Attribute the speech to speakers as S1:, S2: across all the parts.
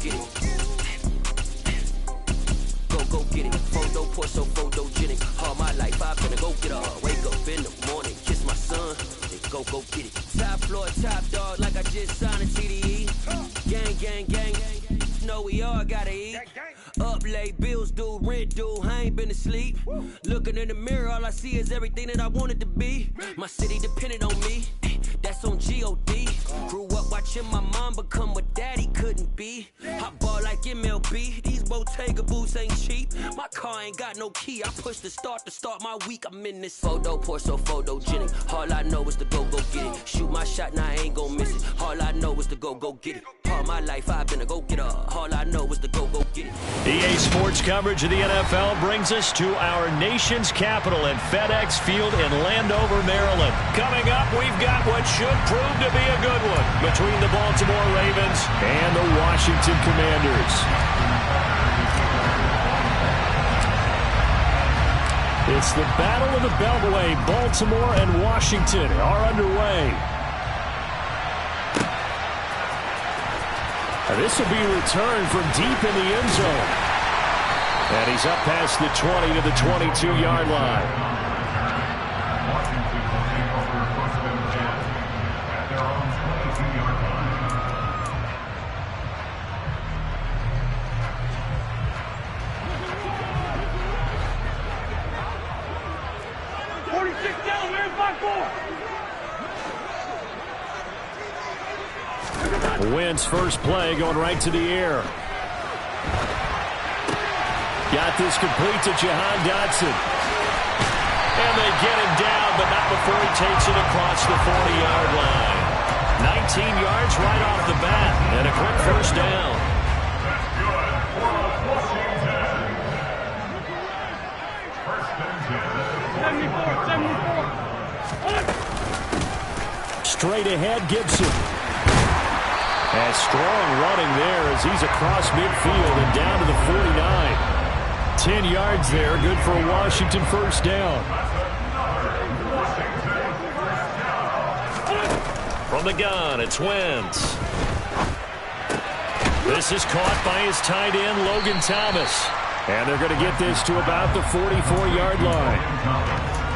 S1: get it. Go get it. Photo poor, so photogenic. All my life I've been a go get her. Wake up in the morning, kiss my son, then go get it. Top floor, top dog, like I just signed a TDE. Gang. Know we all gotta eat. Up late, bills due, rent due, I ain't been asleep. Looking in the mirror, all I see is everything that I wanted to be. My city depended on me, that's on G.O.D. Grew up watching my mom become what daddy couldn't be. I ball like MLB, these Bottega boots ain't cheap. My car ain't got no key, I push the start to start my week. I'm in this photo poor, so photogenic. All I know is to go get it. Shoot my shot, now I ain't gon' miss it. All I know is to go get it. All my life I've been a go-getter. All I know is to go get it.
S2: EA Sports coverage of the NFL brings us to our nation's capital at FedEx Field in Landover, Maryland. Coming up, we've got what should prove to be a good one between the Baltimore Ravens and the Washington Commanders. It's the Battle of the Beltway. Baltimore and Washington are underway. This will be returned from deep in the end zone. And he's up past the 20 to the 22-yard line. Wins first play going right to the air. Got this complete to Jahan Dotson. And they get him down, but not before he takes it across the 40-yard line. 19 yards right off the bat, and a quick first down. Straight ahead, Gibson. And strong running there as he's across midfield and down to the 49. 10 yards there, good for a Washington first down. From the gun, it's Wentz. This is caught by his tight end, Logan Thomas. And they're going to get this to about the 44-yard line.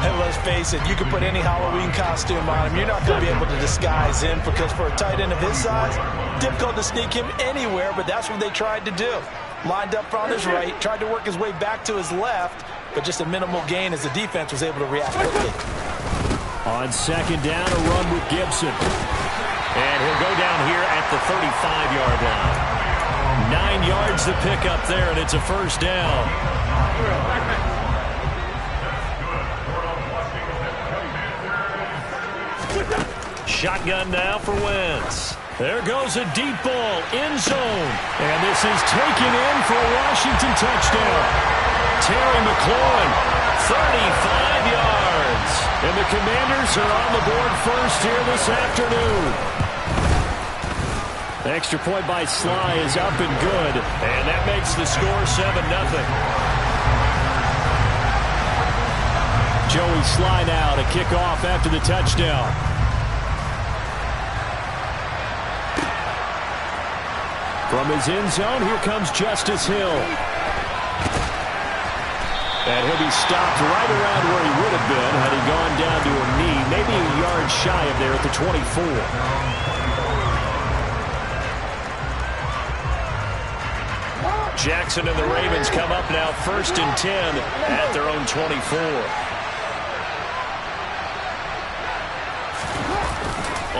S3: And let's face it, you can put any Halloween costume on him. You're not going to be able to disguise him because for a tight end of his size, difficult to sneak him anywhere, but that's what they tried to do. Lined up on his right, tried to work his way back to his left, but just a minimal gain as the defense was able to react quickly.
S2: On second down, a run with Gibson. And he'll go down here at the 35-yard line. 9 yards to pick up there, and it's a first down. Shotgun now for Wentz. There goes a deep ball, end zone. And this is taken in for a Washington touchdown. Terry McLaurin, 35 yards. And the Commanders are on the board first here this afternoon. The extra point by Sly is up and good. And that makes the score 7-0. Joey Sly now to kick off after the touchdown. From his end zone, here comes Justice Hill. And he'll be stopped right around where he would have been had he gone down to a knee, maybe a yard shy of there at the 24. Jackson and the Ravens come up now 1st and 10 at their own 24.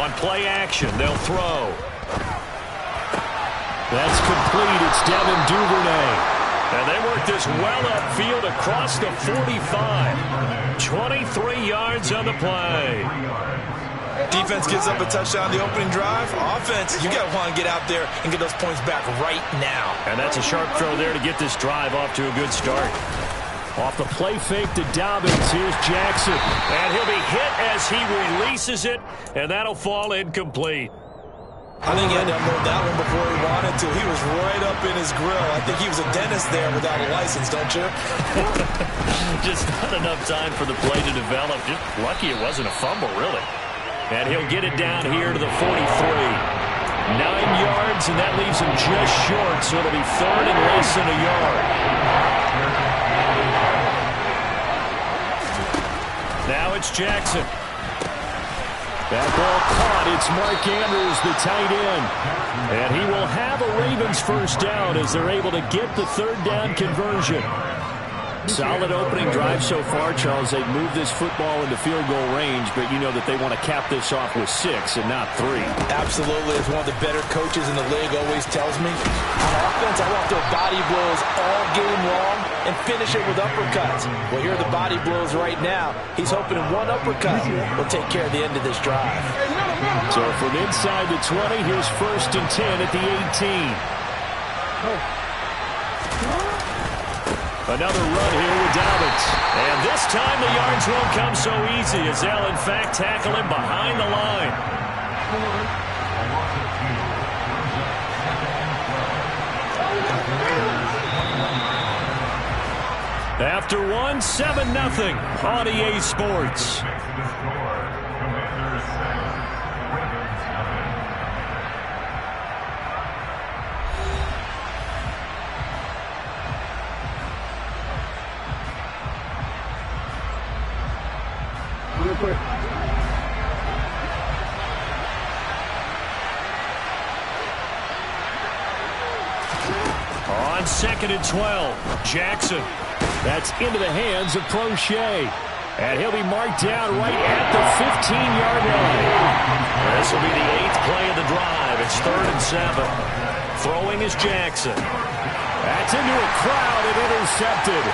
S2: On play action, they'll throw. That's complete. It's Devin Duvernay. And they work this well upfield across the 45. 23 yards on the play.
S3: Defense gives up a touchdown on the opening drive. Offense, you got to want to get out there and get those points back right now.
S2: And that's a sharp throw there to get this drive off to a good start. Off the play fake to Dobbins. Here's Jackson. And he'll be hit as he releases it. And that'll fall incomplete.
S3: I think he had to unload that one before he wanted to. He was right up in his grill. I think he was a dentist there without a license, don't you?
S2: Just not enough time for the play to develop. Just lucky it wasn't a fumble, really. And he'll get it down here to the 43. 9 yards, and that leaves him just short, so it'll be third and less than a yard. Now it's Jackson. That ball caught. It's Mark Andrews, the tight end. And he will have a Ravens first down as they're able to get the third down conversion. Solid opening drive so far, Charles. They've moved this football into field goal range, but you know that they want to cap this off with 6 and not 3.
S3: Absolutely. As one of the better coaches in the league always tells me, on offense, I want to throw body blows all game long and finish it with uppercuts. Well, here are the body blows right now. He's hoping one uppercut will take care of the end of this drive.
S2: So from inside the 20, here's 1st and 10 at the 18. Another run here with Dobbins. And this time the yards won't come so easy as they'll, in fact, tackle him behind the line. After one, 7-0 on EA Sports. On 2nd and 12, Jackson. That's into the hands of Prochet. And he'll be marked down right at the 15-yard line. This will be the 8th play of the drive. It's 3rd and 7. Throwing is Jackson. That's into a crowd and intercepted.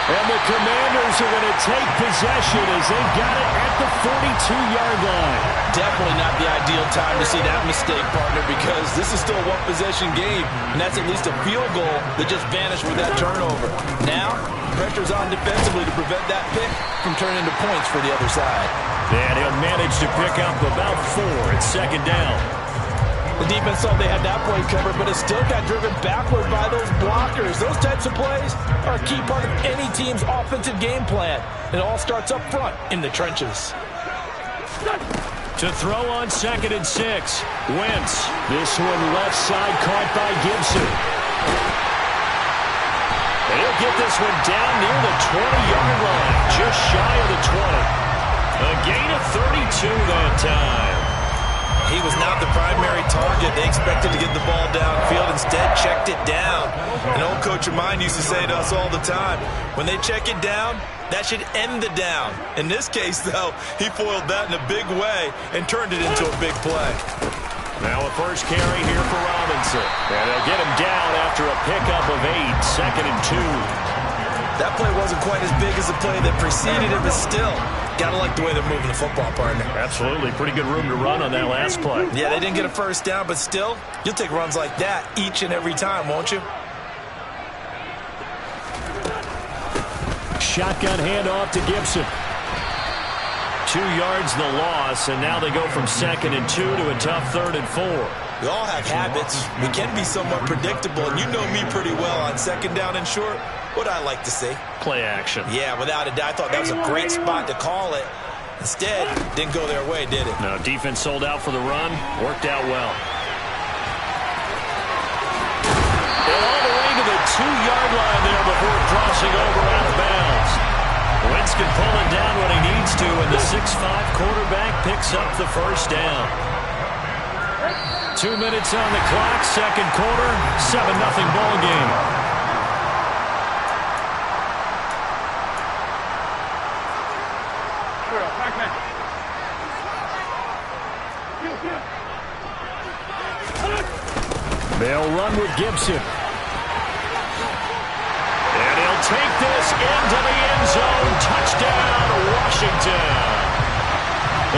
S2: And the Commanders are going to take possession as they've got it at the 42-yard line.
S3: Definitely not the ideal time to see that mistake, partner, because this is still a one-possession game, and that's at least a field goal that just vanished with that turnover. Now, pressure's on defensively to prevent that pick from turning into points for the other side.
S2: And he'll manage to pick up about 4 at 2nd down.
S3: The defense thought they had that play covered, but it still got driven backward by those blockers. Those types of plays are a key part of any team's offensive game plan. It all starts up front in the trenches.
S2: To throw on 2nd and 6. Wentz. This one left side caught by Gibson. He'll get this one down near the 20-yard line, just shy of the 20. A gain of 32 that time.
S3: He was not the primary target. They expected to get the ball downfield. Instead, checked it down. An old coach of mine used to say to us all the time, when they check it down, that should end the down. In this case, though, he foiled that in a big way and turned it into a big play.
S2: Now a first carry here for Robinson. And they'll get him down after a pickup of 8, 2nd and 2.
S3: That play wasn't quite as big as the play that preceded it, but still, gotta like the way they're moving the football, partner.
S2: Absolutely. Pretty good room to run on that last play.
S3: Yeah, they didn't get a first down, but still, you'll take runs like that each and every time, won't you?
S2: Shotgun handoff to Gibson. 2 yards the loss, and now they go from 2nd and 2 to a tough 3rd and 4.
S3: We all have habits. We can be somewhat predictable, and you know me pretty well on 2nd down and short. What I like to see.
S2: Play action.
S3: Yeah, without a doubt. I thought that was a great spot to call it. Instead, didn't go their way, did it?
S2: No, defense sold out for the run. Worked out well. And all the way to the 2-yard line there before crossing over out of bounds. Wentz can pull it down when he needs to, and the 6'5" quarterback picks up the first down. 2 minutes on the clock, 2nd quarter, 7-0 ball game. They'll run with Gibson. And he'll take this into the end zone. Touchdown, Washington.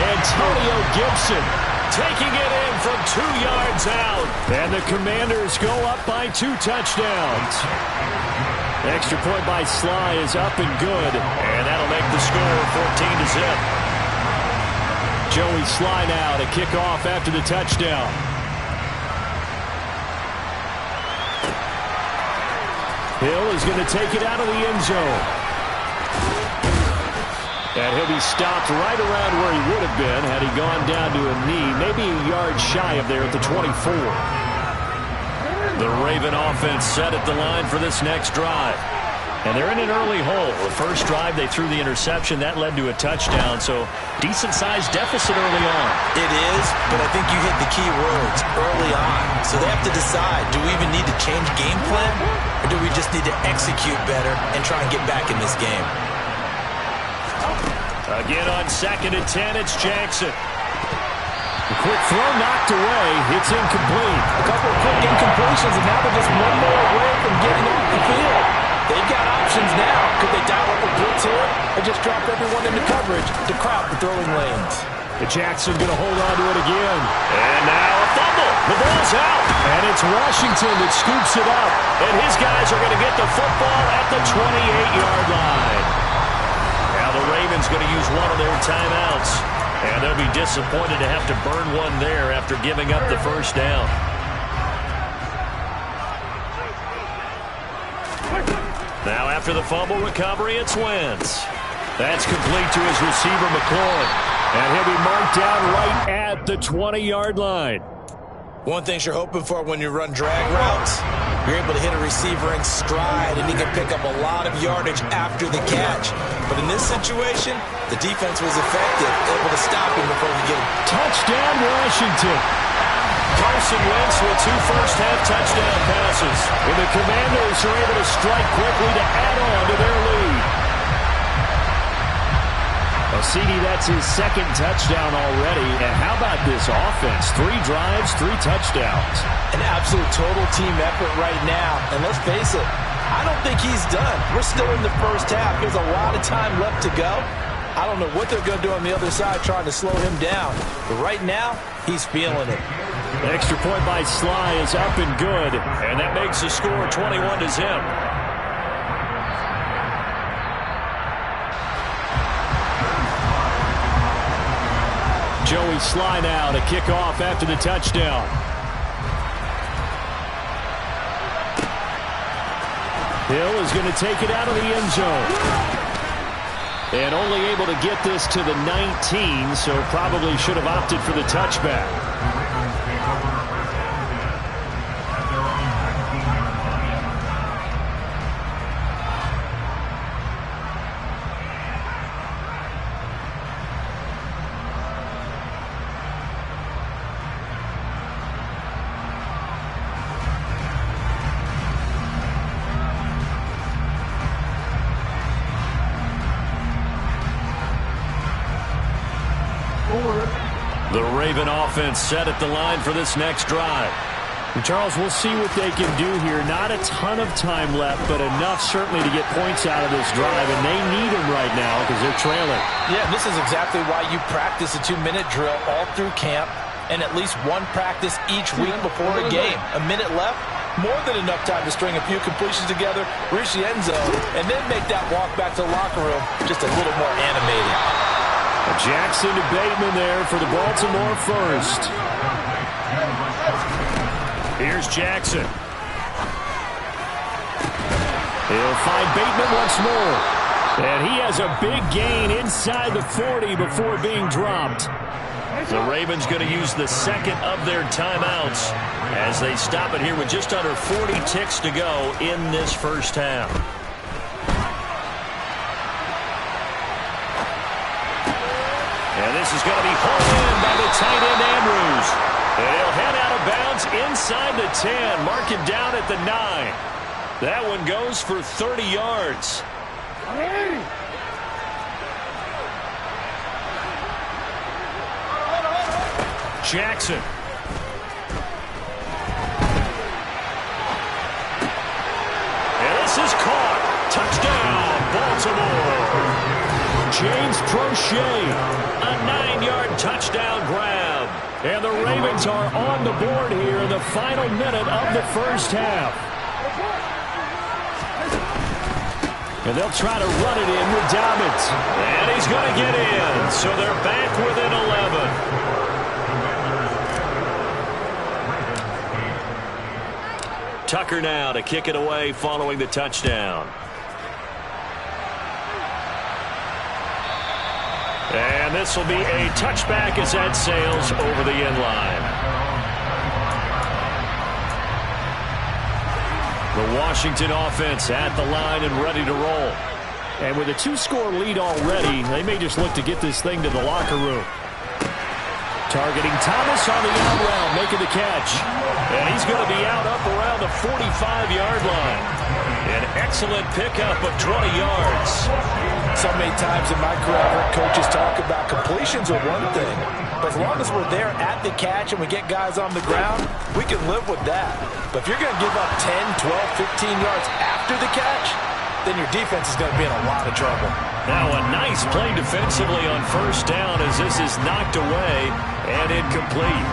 S2: Antonio Gibson taking it in from 2 yards out. And the Commanders go up by 2 touchdowns. Extra point by Sly is up and good. And that'll make the score 14-0. Joey Sly now to kick off after the touchdown. Hill is going to take it out of the end zone. And he'll be stopped right around where he would have been had he gone down to a knee, maybe a yard shy of there at the 24. The Raven offense set at the line for this next drive. And they're in an early hole. The first drive, they threw the interception. That led to a touchdown, so decent-sized deficit early on.
S3: It is, but I think you hit the key words, early on. So they have to decide, do we even need to change game plan, or do we just need to execute better and try and get back in this game?
S2: Again on 2nd and 10, it's Jackson. A quick throw knocked away. It's incomplete.
S3: A couple of quick incompletions, and now they're just one more away from getting off the field. They've got options now. Could they dial up a blitz here or just drop everyone into coverage to crowd the throwing lanes?
S2: The Jackson going to hold on to it again. And now a fumble. The ball's out. And it's Washington that scoops it up. And his guys are going to get the football at the 28-yard line. Now the Ravens going to use one of their timeouts. And they'll be disappointed to have to burn one there after giving up the first down. Now after the fumble recovery, it's Wentz. That's complete to his receiver, McLaurin. And he'll be marked down right at the 20-yard line.
S3: One thing you're hoping for when you run drag routes, you're able to hit a receiver in stride, and he can pick up a lot of yardage after the catch. But in this situation, the defense was effective, able to stop him before he get him.
S2: Touchdown, Washington. Carson Wentz with 2 first-half touchdown passes. And the Commandos are able to strike quickly to add on to their lead. CD, that's his 2nd touchdown already. And how about this offense? 3 drives, 3 touchdowns.
S3: An absolute total team effort right now. And let's face it, I don't think he's done. We're still in the first half. There's a lot of time left to go. I don't know what they're going to do on the other side trying to slow him down. But right now, he's feeling it.
S2: The extra point by Sly is up and good. And that makes the score 21-0. Joey Sly now to kick off after the touchdown. Hill is going to take it out of the end zone. And only able to get this to the 19, so probably should have opted for the touchback. The Raven offense set at the line for this next drive. And Charles, we'll see what they can do here. Not a ton of time left, but enough certainly to get points out of this drive, and they need them right now because they're trailing.
S3: Yeah, this is exactly why you practice a 2-minute drill all through camp and at least one practice each week before a game. A minute left, more than enough time to string a few completions together, reach the end zone, and then make that walk back to the locker room just a little more animated.
S2: Jackson to Bateman there for the Baltimore first. Here's Jackson. He'll find Bateman once more. And he has a big gain inside the 40 before being dropped. The Ravens going to use the second of their timeouts as they stop it here with just under 40 ticks to go in this first half. And this is going to be hauled in by the tight end Andrews. And he'll head out of bounds inside the 10. Mark him down at the 9. That one goes for 30 yards. Jackson. And this is caught. Touchdown, Baltimore. James Prochet, a 9-yard touchdown grab. And the Ravens are on the board here in the final minute of the first half. And they'll try to run it in with Dobbins. And he's going to get in. So they're back within 11. Tucker now to kick it away following the touchdown. And this will be a touchback as that sails over the end line. The Washington offense at the line and ready to roll. And with a 2-score lead already, they may just look to get this thing to the locker room. Targeting Thomas on the out route, making the catch. And he's going to be out up around the 45-yard line. An excellent pickup of 20 yards.
S3: So many times in my career, I've heard coaches talk about completions are one thing. But as long as we're there at the catch and we get guys on the ground, we can live with that. But if you're going to give up 10, 12, 15 yards after the catch, then your defense is going to be in a lot of trouble.
S2: Now a nice play defensively on first down as this is knocked away and incomplete.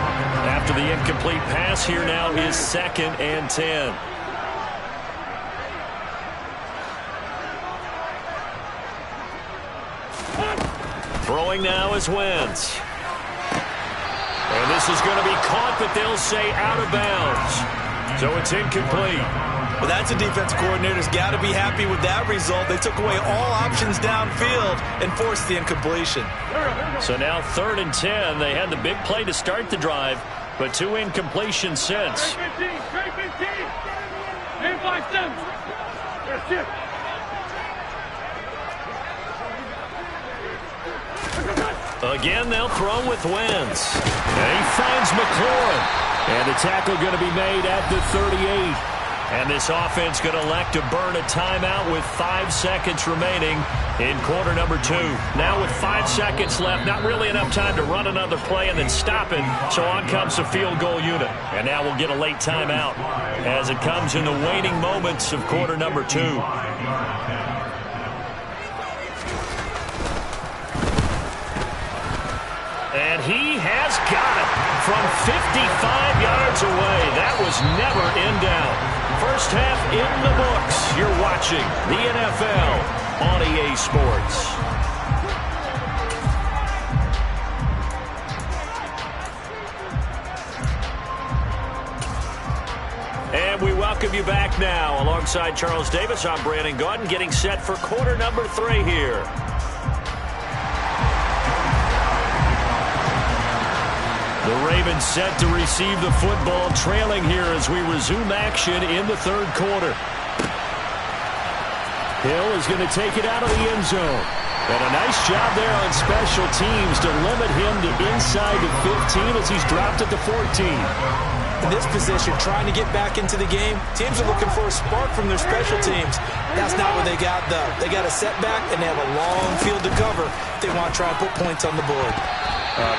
S2: After the incomplete pass, here now is 2nd and 10. Throwing now is Wentz. And this is going to be caught, but they'll say out of bounds. So it's incomplete.
S3: Well, that's a defense coordinator's got to be happy with that result. They took away all options downfield and forced the incompletion.
S2: So now 3rd and 10. They had the big play to start the drive, but 2 incompletions since. Again, they'll throw with Wentz. And he finds McLaurin. And the tackle going to be made at the 38. And this offense going to elect to burn a timeout with 5 seconds remaining in quarter number 2. Now with 5 seconds left, not really enough time to run another play and then stop it. So on comes the field goal unit. And now we'll get a late timeout as it comes in the waning moments of quarter number 2. And he has got it from 55 yards away. That was never in doubt. First half in the books. You're watching the NFL on EA Sports. And we welcome you back now. Alongside Charles Davis, I'm Brandon Gaudin, getting set for quarter number 3 here. The Ravens set to receive the football, trailing here as we resume action in the 3rd quarter. Hill is going to take it out of the end zone. And a nice job there on special teams to limit him to inside the 15 as he's dropped at the 14.
S3: In this position, trying to get back into the game, teams are looking for a spark from their special teams. That's not what they got, though. They got a setback, and they have a long field to cover if they want to try and put points on the board.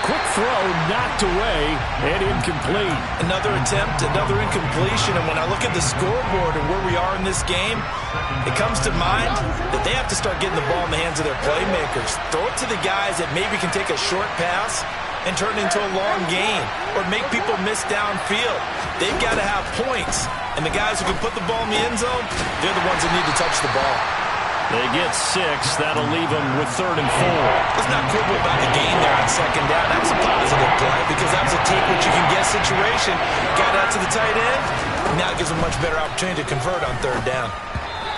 S2: Quick throw, knocked away, and incomplete.
S3: Another attempt, another incompletion, and when I look at the scoreboard and where we are in this game, it comes to mind that they have to start getting the ball in the hands of their playmakers. Throw it to the guys that maybe can take a short pass and turn it into a long gain or make people miss downfield. They've got to have points, and the guys who can put the ball in the end zone, they're the ones that need to touch the ball.
S2: They get 6. That'll leave them with 3rd and 4.
S3: Let's not quibble about the gain there on 2nd down. That was a positive play because that was a take-what-you-can-get situation. Got out to the tight end. Now it gives them a much better opportunity to convert on 3rd down.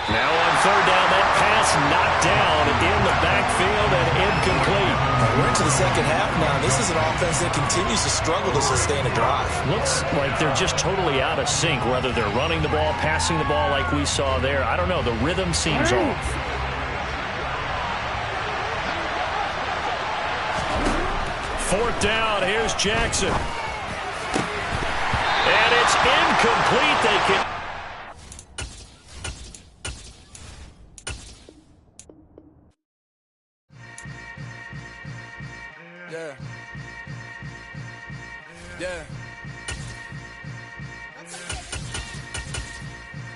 S2: Now on 3rd down, that pass knocked down in the backfield and incomplete.
S3: We're into the 2nd half now. This is an offense that continues to struggle to sustain a drive.
S2: Looks like they're just totally out of sync, whether they're running the ball, passing the ball like we saw there. I don't know. The rhythm seems off. Fourth down, here's Jackson. And it's incomplete. They can...
S1: Yeah.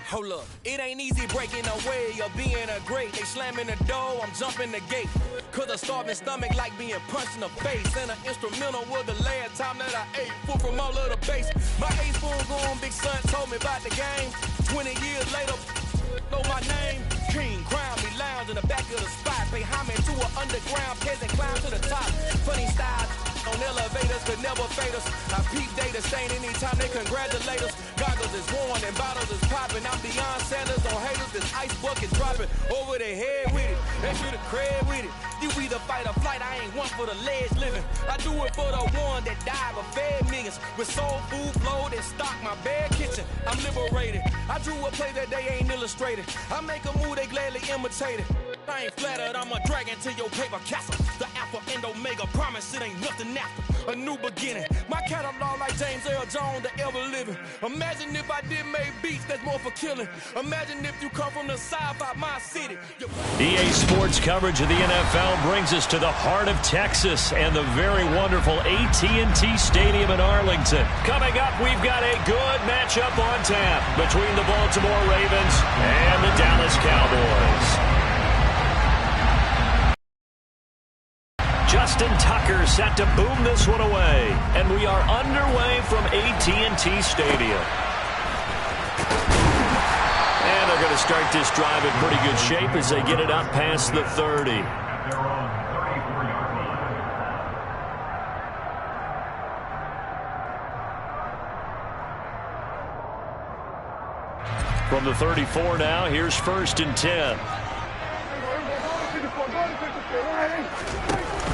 S1: Hold up, it ain't easy breaking away or being a great. They slamming the door, I'm jumping the gate. Cause a starving stomach like being punched in the face. And an instrumental was the last time that I ate food from all of the base. My A-spoon going, big son told me about the game. 20 years later, know my name. King, crown me, lounge in the back of the spot. Pay homage to an underground peasant, climb to the top. Funny style,
S4: On elevators could never fade us. I peep data saying anytime they congratulate us. Goggles is worn and bottles is popping. I'm Deion Sanders on haters. This ice bucket dropping over their head with it. They should have cred with it. You either fight or flight. I ain't one for the ledge living. I do it for the one that died but fed millions. With soul food flowed and stocked my bare kitchen. I'm liberated. I drew a play that they ain't illustrated. I make a move they gladly imitate it. I ain't flattered, I'm a dragon to your paper castle. The alpha and omega, promise it ain't nothing after. A new beginning. My catalog like James Earl Jones, the ever living. Imagine if I did make beats that's more for killing. Imagine if you come from the south out my city.
S2: EA Sports coverage of the NFL brings us to the heart of Texas and the very wonderful AT&T Stadium in Arlington. Coming up, we've got a good matchup on tap between the Baltimore Ravens and the Dallas Cowboys. Justin Tucker set to boom this one away. And we are underway from AT&T Stadium. And they're going to start this drive in pretty good shape as they get it up past the 30. From the 34 now, here's 1st and 10.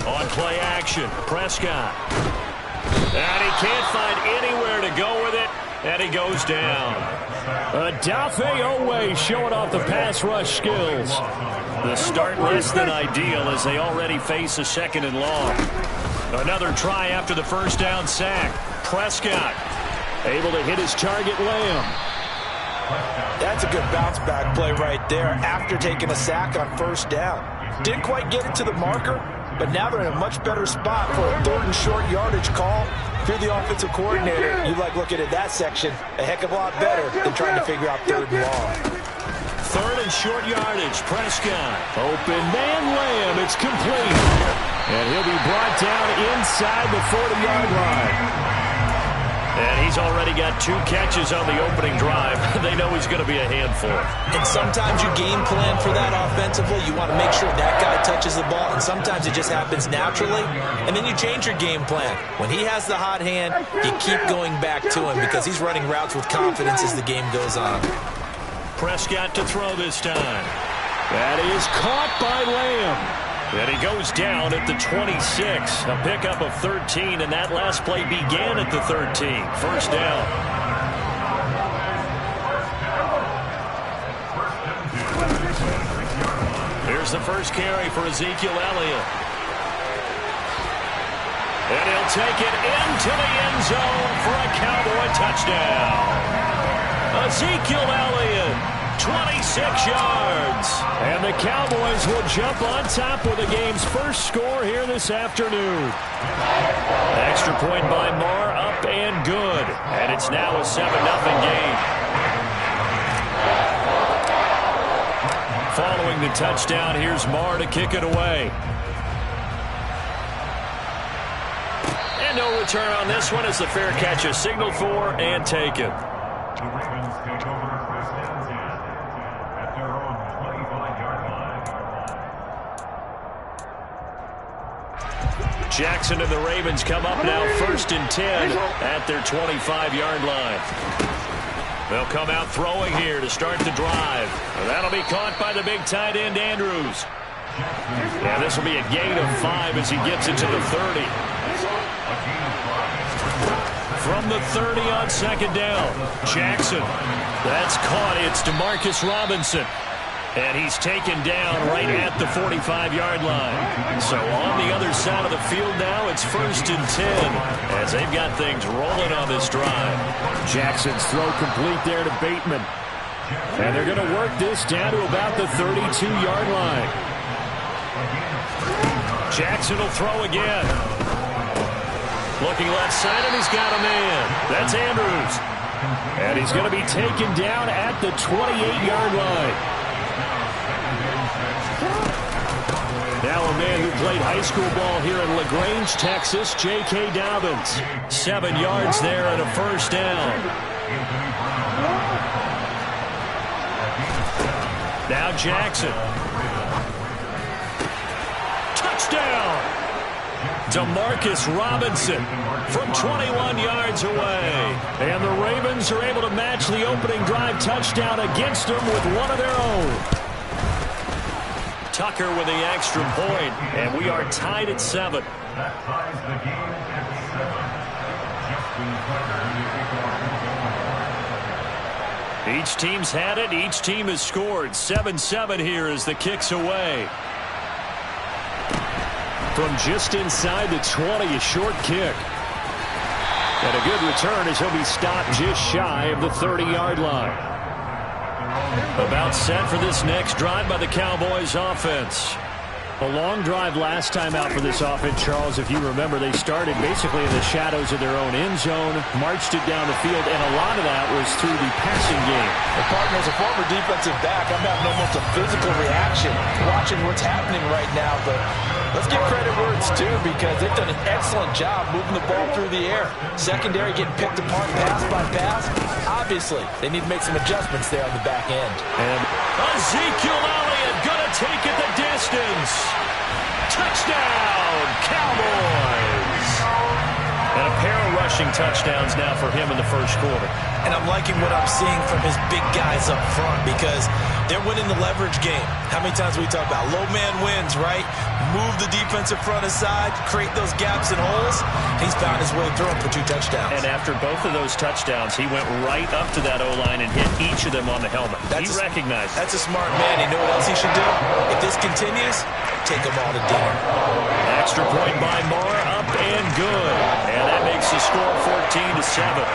S2: On play action, Prescott. And he can't find anywhere to go with it, and he goes down. Odafe Owe showing off the pass rush skills. The start less than ideal as they already face a 2nd and long. Another try after the first down sack. Prescott able to hit his target, Lamb.
S3: That's a good bounce back play right there after taking a sack on 1st down. Didn't quite get it to the marker, but now they're in a much better spot for a 3rd and short yardage call. If you're the offensive coordinator, you like looking at that section a heck of a lot better than trying to figure out 3rd and long.
S2: 3rd and short yardage, Prescott. Open man, Lamb, it's complete. And he'll be brought down inside the 40-yard line. And he's already got 2 catches on the opening drive. They know he's going to be a handful.
S3: And sometimes you game plan for that offensively. You want to make sure that guy touches the ball, and sometimes it just happens naturally. And then you change your game plan. When he has the hot hand, you keep going back to him because he's running routes with confidence as the game goes on.
S2: Prescott to throw this time. That is caught by Lamb. And he goes down at the 26. A pickup of 13, and that last play began at the 13. 1st down. Here's the first carry for Ezekiel Elliott. And he'll take it into the end zone for a Cowboy touchdown. Ezekiel Elliott. 26 yards. And the Cowboys will jump on top with the game's first score here this afternoon. Extra point by Marr, up and good. And it's now a 7-0 game. Following the touchdown, here's Marr to kick it away. And no return on this one as the fair catch is signaled for and taken. Jackson and the Ravens come up now 1st and 10 at their 25-yard line. They'll come out throwing here to start the drive. That'll be caught by the big tight end, Andrews. And this will be a gain of 5 as he gets it to the 30. From the 30 on 2nd down, Jackson. That's caught. It's DeMarcus Robinson. And he's taken down right at the 45-yard line. So on the other side of the field now, it's 1st and 10 as they've got things rolling on this drive. Jackson's throw complete there to Bateman. And they're going to work this down to about the 32-yard line. Jackson will throw again. Looking left side, and he's got a man. That's Andrews. And he's going to be taken down at the 28-yard line. Now a man who played high school ball here in LaGrange, Texas, J.K. Dobbins. 7 yards there and a 1st down. Now Jackson. Touchdown! Demarcus Robinson from 21 yards away. And the Ravens are able to match the opening drive touchdown against them with one of their own. Tucker with the extra point, and we are tied at 7.
S5: That ties the game at 7. Justin Tucker.
S2: Each team's had it. Each team has scored. 7-7 here as the kick's away. From just inside the 20, a short kick. And a good return as he'll be stopped just shy of the 30-yard line. About set for this next drive by the Cowboys offense. A long drive last time out for this offense, Charles. If you remember, they started basically in the shadows of their own end zone, marched it down the field, and a lot of that was through the passing game.
S3: The partner, as a former defensive back, I'm having almost a physical reaction watching what's happening right now. But let's give credit where it's due, because they've done an excellent job moving the ball through the air. Secondary getting picked apart pass by pass. Obviously, they need to make some adjustments there on the back end.
S2: And Ezekiel Elliott gonna take it the distance. Touchdown, Cowboys! And a pair of rushing touchdowns now for him in the first quarter.
S3: And I'm liking what I'm seeing from his big guys up front, because they're winning the leverage game. How many times we talk about low man wins, right? Move the defensive front aside, create those gaps and holes. He's found his way through them for 2 touchdowns.
S2: And after both of those touchdowns, he went right up to that O-line and hit each of them on the helmet. He recognized it.
S3: That's a smart man. You know what else he should do? If this continues, take them all to dinner.
S2: Extra point by Moore, up and good. And that makes the score 14-7.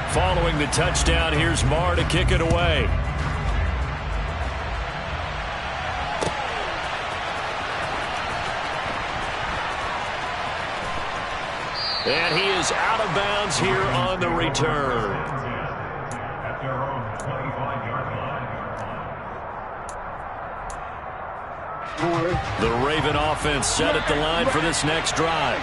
S2: Following the touchdown, here's Marr to kick it away. And he is out of bounds here on the return.
S5: At their own 25-yard line.
S2: The Raven offense set at the line for this next drive.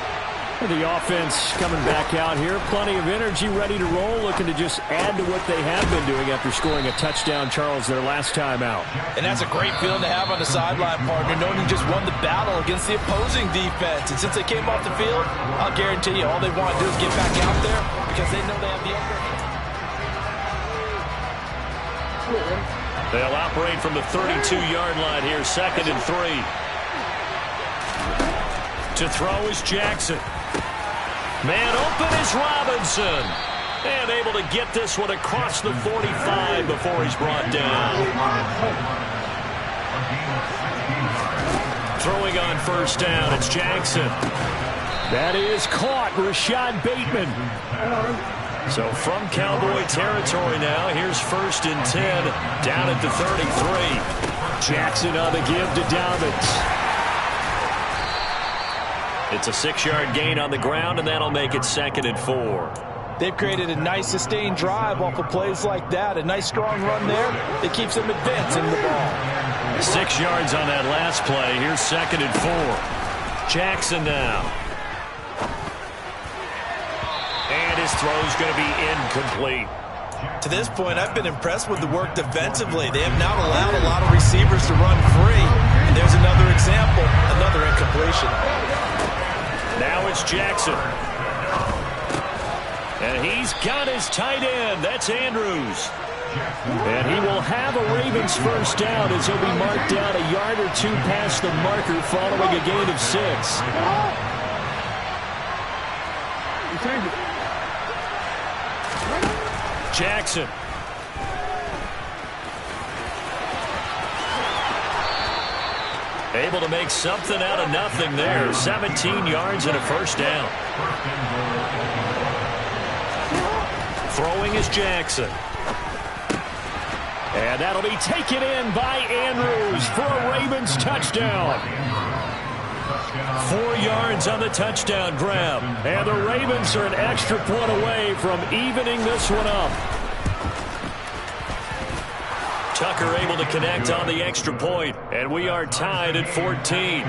S2: The offense coming back out here. Plenty of energy, ready to roll, looking to just add to what they have been doing after scoring a touchdown, Charles, their last time out.
S3: And that's a great feeling to have on the sideline, partner, knowing you just won the battle against the opposing defense. And since they came off the field, I'll guarantee you all they want to do is get back out there, because they know they have the upper hand.
S2: They'll operate from the 32-yard line here, 2nd and 3. To throw is Jackson. Man open is Robinson. And able to get this one across the 45 before he's brought down. Throwing on first down, it's Jackson. That is caught, Rashad Bateman. So from Cowboy territory now, here's 1st and 10 down at the 33. Jackson on the give to Dobbins. It's a 6-yard gain on the ground, and that'll make it 2nd and 4.
S3: They've created a nice sustained drive off of plays like that. A nice strong run there that keeps them advancing the ball.
S2: 6 yards on that last play. Here's 2nd and 4. Jackson now. And his throw's going to be incomplete.
S3: To this point, I've been impressed with the work defensively. They have not allowed a lot of receivers to run free. And there's another example, another incompletion.
S2: Now it's Jackson. And he's got his tight end. That's Andrews. And he will have a Ravens first down as he'll be marked down a yard or 2 past the marker following a gain of 6. Jackson. Able to make something out of nothing there. 17 yards and a first down. Throwing is Jackson. And that'll be taken in by Andrews for a Ravens touchdown. 4 yards on the touchdown grab. And the Ravens are an extra point away from evening this one up. Tucker able to connect on the extra point, and we are tied at 14.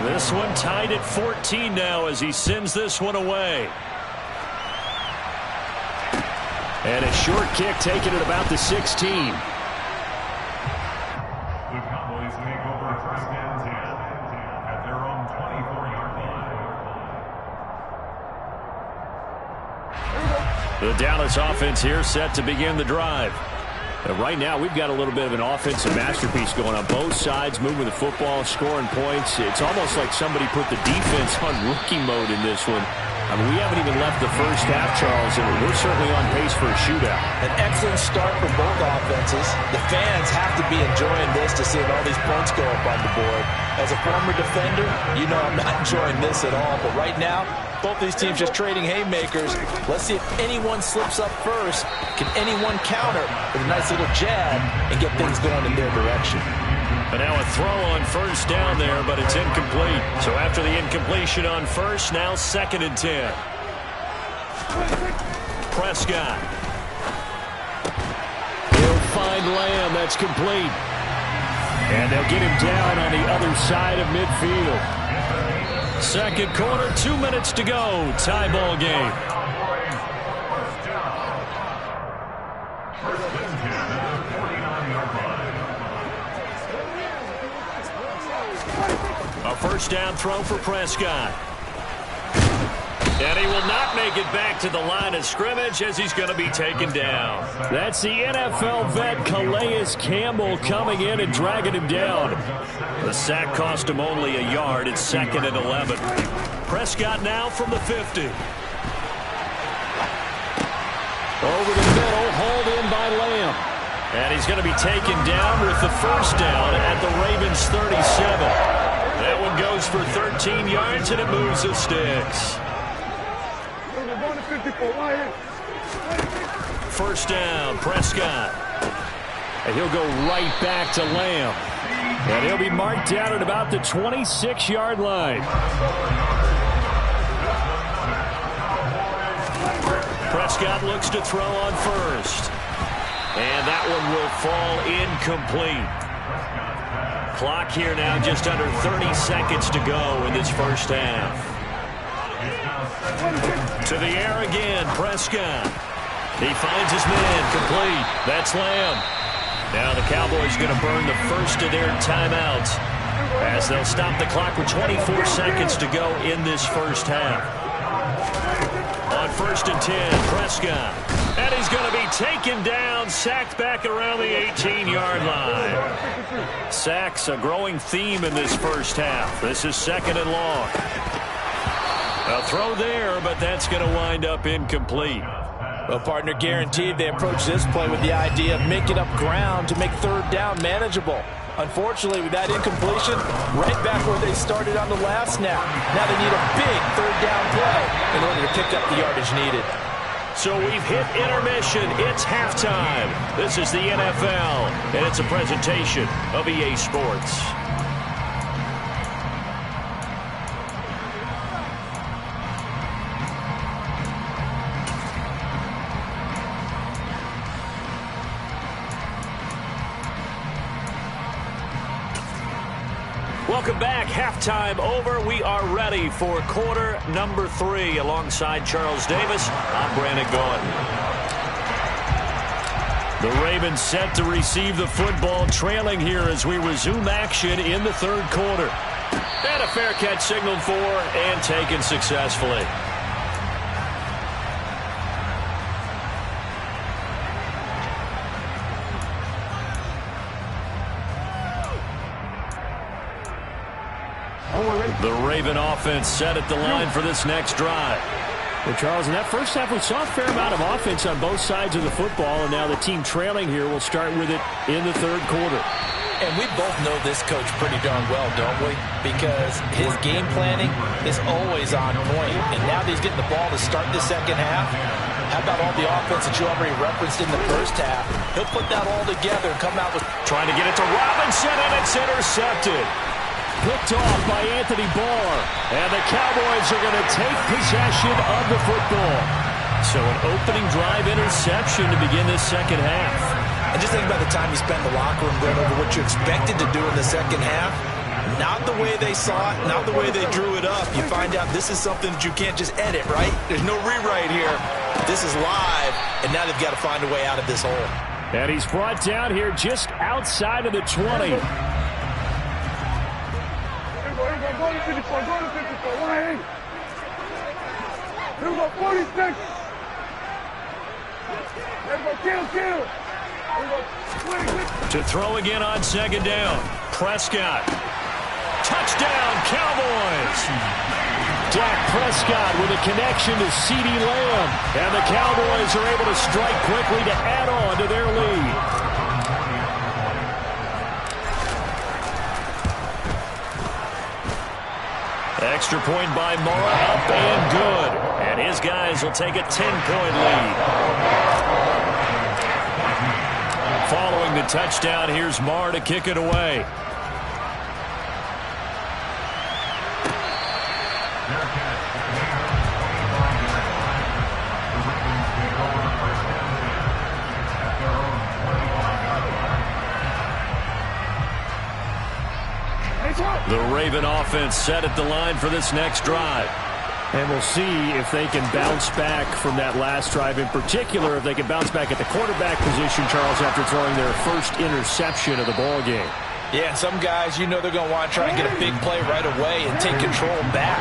S2: This one tied at 14 now as he sends this one away. And a short kick taken at about the 16.
S5: The Cowboys take over first and 10 at their own 24-yard line.
S2: The Dallas offense here set to begin the drive. Right now, we've got a little bit of an offensive masterpiece going on both sides, moving the football, scoring points. It's almost like somebody put the defense on rookie mode in this one. I mean, we haven't even left the first half, Charles, and we're certainly on pace for a shootout.
S3: An excellent start for both offenses. The fans have to be enjoying this to see all these points go up on the board. As a former defender, you know I'm not enjoying this at all. But right now, both these teams just trading haymakers. Let's see if anyone slips up first. Can anyone counter with a nice little jab and get things going in their direction?
S2: And now a throw on first down there, but it's incomplete. So after the incompletion on first, now 2nd and 10. Prescott. He'll find Lamb. That's complete. And they'll get him down on the other side of midfield. Second quarter, 2 minutes to go. Tie ball game. A first down throw for Prescott. And he will not make it back to the line of scrimmage as he's going to be taken down. That's the NFL vet Calais Campbell coming in and dragging him down. The sack cost him only a yard. It's 2nd and 11. Prescott now from the 50. Over the middle, hauled in by Lamb. And he's going to be taken down with the first down at the Ravens 37. That one goes for 13 yards, and it moves the sticks. First down, Prescott. And he'll go right back to Lamb. And he'll be marked down at about the 26-yard line. Prescott looks to throw on first. And that one will fall incomplete. Clock here now just under 30 seconds to go in this first half. To the air again, Prescott. He finds his man, complete. That's Lamb. Now the Cowboys going to burn the first of their timeouts as they'll stop the clock with 24 seconds to go in this first half. On 1st and 10, Prescott. And he's going to be taken down, sacked back around the 18-yard line. Sacks a growing theme in this first half. This is 2nd and long. A throw there, but that's going to wind up incomplete.
S3: Well, partner, guaranteed they approach this play with the idea of making up ground to make 3rd down manageable. Unfortunately, with that incompletion, right back where they started on the last snap. Now they need a big 3rd down play in order to pick up the yardage needed.
S2: So we've hit intermission. It's halftime. This is the NFL, and it's a presentation of EA Sports. Welcome back. Halftime over. We are ready for quarter number 3. Alongside Charles Davis, I'm Brandon Gaudin. The Ravens set to receive the football, trailing here as we resume action in the 3rd quarter. And a fair catch signaled for and taken successfully. The Raven offense set at the line for this next drive. Well, Charles, in that first half, we saw a fair amount of offense on both sides of the football, and now the team trailing here will start with it in the 3rd quarter.
S3: And we both know this coach pretty darn well, don't we? Because his game planning is always on point. And now that he's getting the ball to start the second half, how about all the offense that you already referenced in the first half? He'll put that all together and come out with...
S2: Trying to get it to Robinson, and it's intercepted. Picked off by Anthony Barr. And the Cowboys are going to take possession of the football. So an opening drive interception to begin this second half.
S3: And just think about the time you spent in the locker room going over what you expected to do in the second half. Not the way they saw it, not the way they drew it up. You find out this is something that you can't just edit, right? There's no rewrite here. This is live, and now they've got to find a way out of this hole.
S2: And he's brought down here just outside of the 20.
S6: Here we go, go to 54, go to 54, 180. Here we go, 46. Here we go, kill. Here we go, 26.
S2: To throw again on second down. Prescott. Touchdown, Cowboys! Dak Prescott with a connection to CeeDee Lamb. And the Cowboys are able to strike quickly to add on to their lead. Extra point by Mara, up and good. And his guys will take a 10-point lead. Following the touchdown, here's Marr to kick it away. The Raven offense set at the line for this next drive. And we'll see if they can bounce back from that last drive. In particular, if they can bounce back at the quarterback position, Charles, after throwing their first interception of the ball game.
S3: Yeah, and some guys, you know they're going to want to try and get a big play right away and take control back.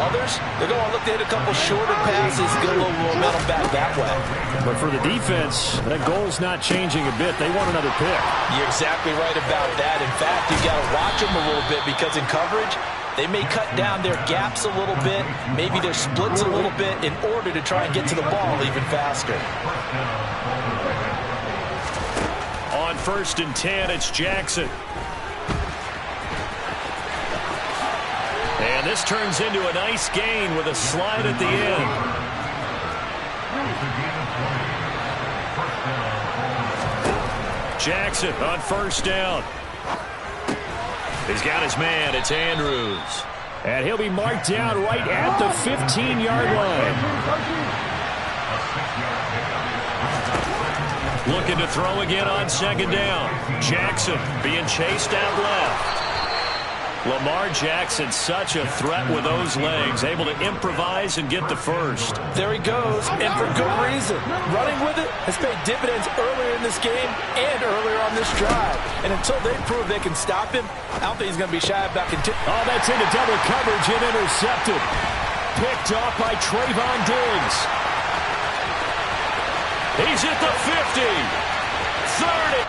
S3: Others, they're going to look to hit a couple shorter passes, get a little momentum back that way.
S2: But for the defense, that goal's not changing a bit. They want another pick.
S3: You're exactly right about that. In fact, you've got to watch them a little bit because in coverage, they may cut down their gaps a little bit, maybe their splits a little bit in order to try and get to the ball even faster.
S2: On 1st and 10, it's Jackson. And this turns into a nice gain with a slide at the end. Jackson on 1st down. He's got his man. It's Andrews. And he'll be marked down right at the 15-yard line. Looking to throw again on 2nd down. Jackson being chased out left. Lamar Jackson, such a threat with those legs, able to improvise and get the first.
S3: There he goes, and for good reason. Running with it has paid dividends earlier in this game and earlier on this drive. And until they prove they can stop him, I don't think he's going to be shy about continuing.
S2: Oh, that's into double coverage and intercepted. Picked off by Trayvon Diggs. He's at the 50. 30.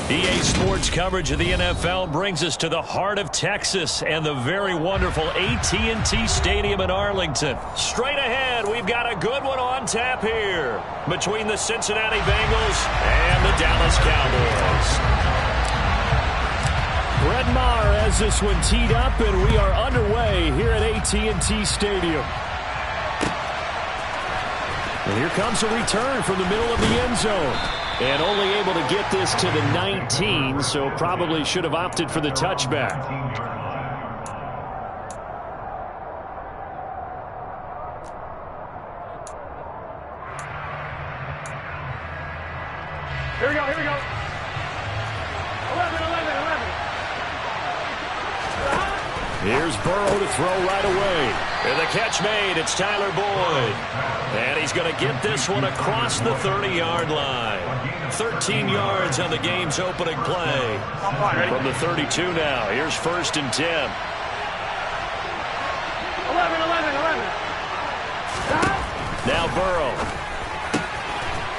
S2: EA Sports coverage of the NFL brings us to the heart of Texas and the very wonderful AT&T Stadium in Arlington. Straight ahead, we've got a good one on tap here between the Cincinnati Bengals and the Dallas Cowboys. Brett Maher has this one teed up, and we are underway here at AT&T Stadium. And here comes a return from the middle of the end zone. And only able to get this to the 19, so probably should have opted for the touchback.
S6: Here we go, here we go. 11.
S2: Here's Burrow to throw right away. And the catch made, it's Tyler Boyd. And he's going to get this one across the 30-yard line. 13 yards on the game's opening play. From the 32 now, here's 1st and 10.
S6: 11.
S2: Now Burrow.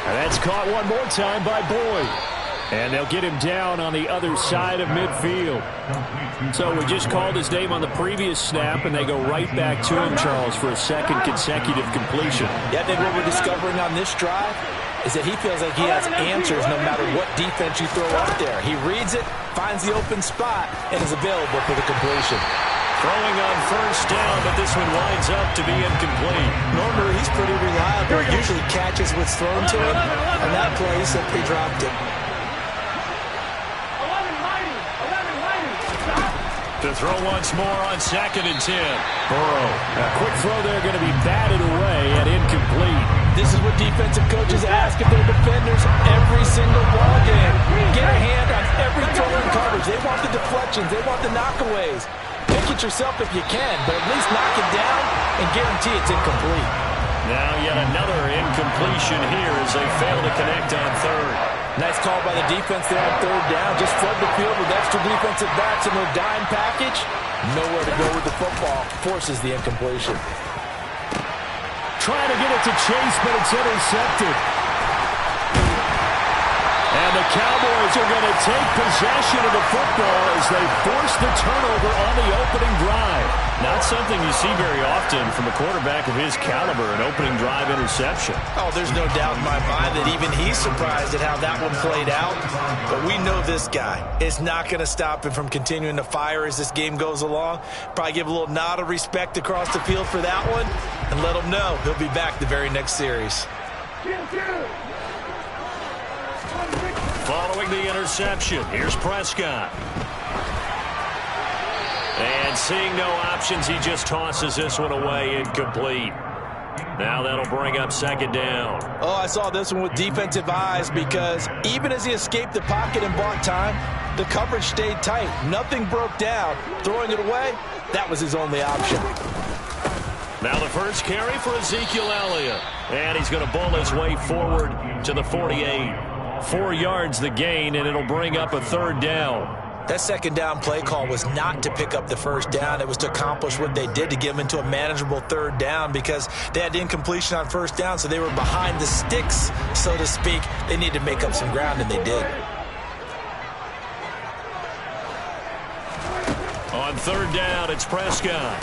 S2: And that's caught one more time by Boyd. And they'll get him down on the other side of midfield. So we just called his name on the previous snap, and they go right back to him, Charles, for a second consecutive completion.
S3: Yeah, I think what we're discovering on this drive is that he feels like he has answers no matter what defense you throw up there. He reads it, finds the open spot, and is available for the completion.
S2: Throwing on first down, but this one winds up to be incomplete.
S3: Normally, he's pretty reliable. He usually catches what's thrown to him, and that play simply dropped it.
S2: To throw once more on 2nd and 10. Burrow. A quick throw there going to be batted away and incomplete.
S3: This is what defensive coaches ask of their defenders every single ball game. Get a hand on every throw in coverage. They want the deflections. They want the knockaways. Pick it yourself if you can, but at least knock it down and guarantee it's incomplete.
S2: Now yet another incompletion here as they fail to connect on 3rd.
S3: Nice call by the defense there on 3rd down. Just flood the field with extra defensive backs in their dime package. Nowhere to go with the football. Forces the incompletion.
S2: Trying to get it to Chase, but it's intercepted. And the Cowboys are going to take possession of the football as they force the turnover on the opening drive. Not something you see very often from a quarterback of his caliber, an opening drive interception.
S3: Oh, there's no doubt in my mind that even he's surprised at how that one played out. But we know this guy is not going to stop him from continuing to fire as this game goes along. Probably give a little nod of respect across the field for that one and let him know he'll be back the very next series.
S2: Following the interception, here's Prescott. And seeing no options, he just tosses this one away, incomplete. Now that'll bring up 2nd down.
S3: Oh, I saw this one with defensive eyes because even as he escaped the pocket and bought time, the coverage stayed tight. Nothing broke down. Throwing it away, that was his only option.
S2: Now the first carry for Ezekiel Elliott. And he's going to bull his way forward to the 48. 4 yards the gain, and it'll bring up a 3rd down.
S3: That 2nd down play call was not to pick up the 1st down. It was to accomplish what they did to get them into a manageable 3rd down because they had incompletion on 1st down, so they were behind the sticks, so to speak. They needed to make up some ground, and they did.
S2: On 3rd down, it's Prescott.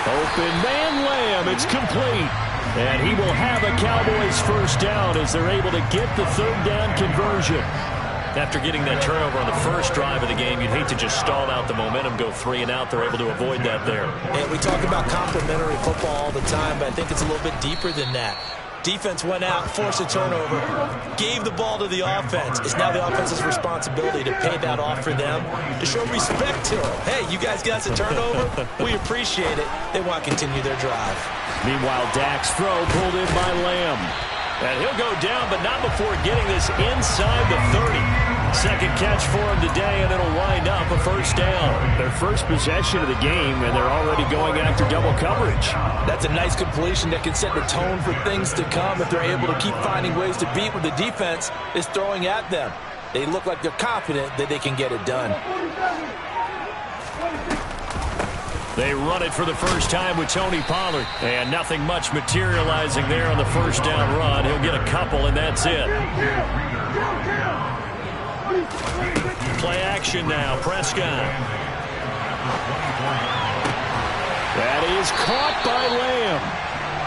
S2: Open man Lamb, it's complete. And he will have a Cowboys 1st down as they're able to get the 3rd down conversion. After getting that turnover on the first drive of the game, you'd hate to just stall out the momentum, go 3 and out. They're able to avoid that there.
S3: And we talk about complementary football all the time, but I think it's a little bit deeper than that. Defense went out, forced a turnover, gave the ball to the offense. It's now the offense's responsibility to pay that off for them, to show respect to them. Hey, you guys got a turnover? We appreciate it. They want to continue their drive.
S2: Meanwhile, Dak's throw pulled in by Lamb. And he'll go down, but not before getting this inside the 30. 2nd catch for him today, and it'll wind up a 1st down. Their first possession of the game, and they're already going after double coverage.
S3: That's a nice completion that can set the tone for things to come if they're able to keep finding ways to beat what the defense is throwing at them. They look like they're confident that they can get it done.
S2: They run it for the first time with Tony Pollard. And nothing much materializing there on the 1st down run. He'll get a couple, and that's it. Play action now. Prescott. That is caught by Lamb.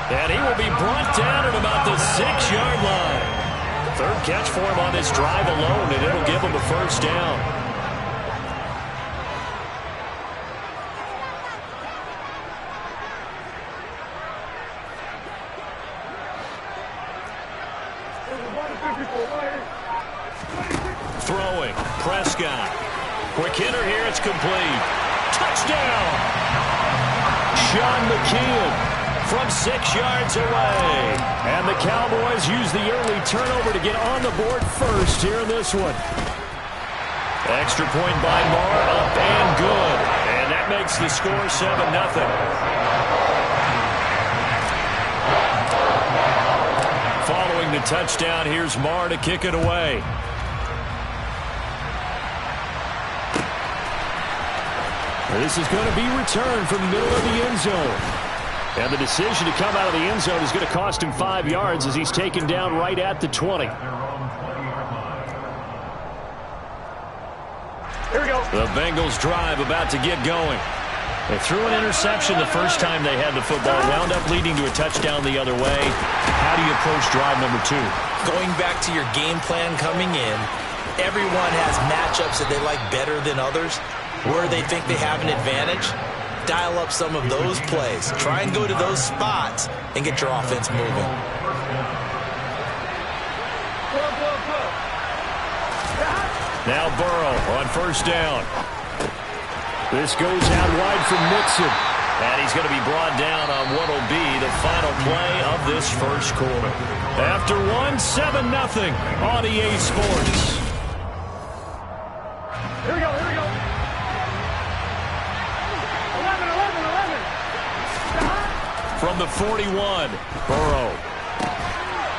S2: And he will be brought down at about the 6-yard line. 3rd catch for him on this drive alone, and it'll give him a 1st down. Throwing, Prescott. Quick hitter here, it's complete. Touchdown! Sean McKeon from 6 yards away. And the Cowboys use the early turnover to get on the board first here in this one. Extra point by Marr, up and good. And that makes the score 7-0. Following the touchdown, here's Marr to kick it away. This is going to be returned from the middle of the end zone. And the decision to come out of the end zone is going to cost him 5 yards as he's taken down right at the 20.
S6: Here we go.
S2: The Bengals drive about to get going. They threw an interception the first time they had the football, wound up leading to a touchdown the other way. How do you approach drive number 2?
S3: Going back to your game plan coming in, everyone has matchups that they like better than others, where they think they have an advantage. Dial up some of those plays. Try and go to those spots and get your offense moving.
S2: Now Burrow on first down. This goes out wide from Mixon. And he's going to be brought down on what will be the final play of this first quarter. After 7-0 on EA Sports.
S6: Here we go, here we go. 11.
S2: From the 41, Burrow.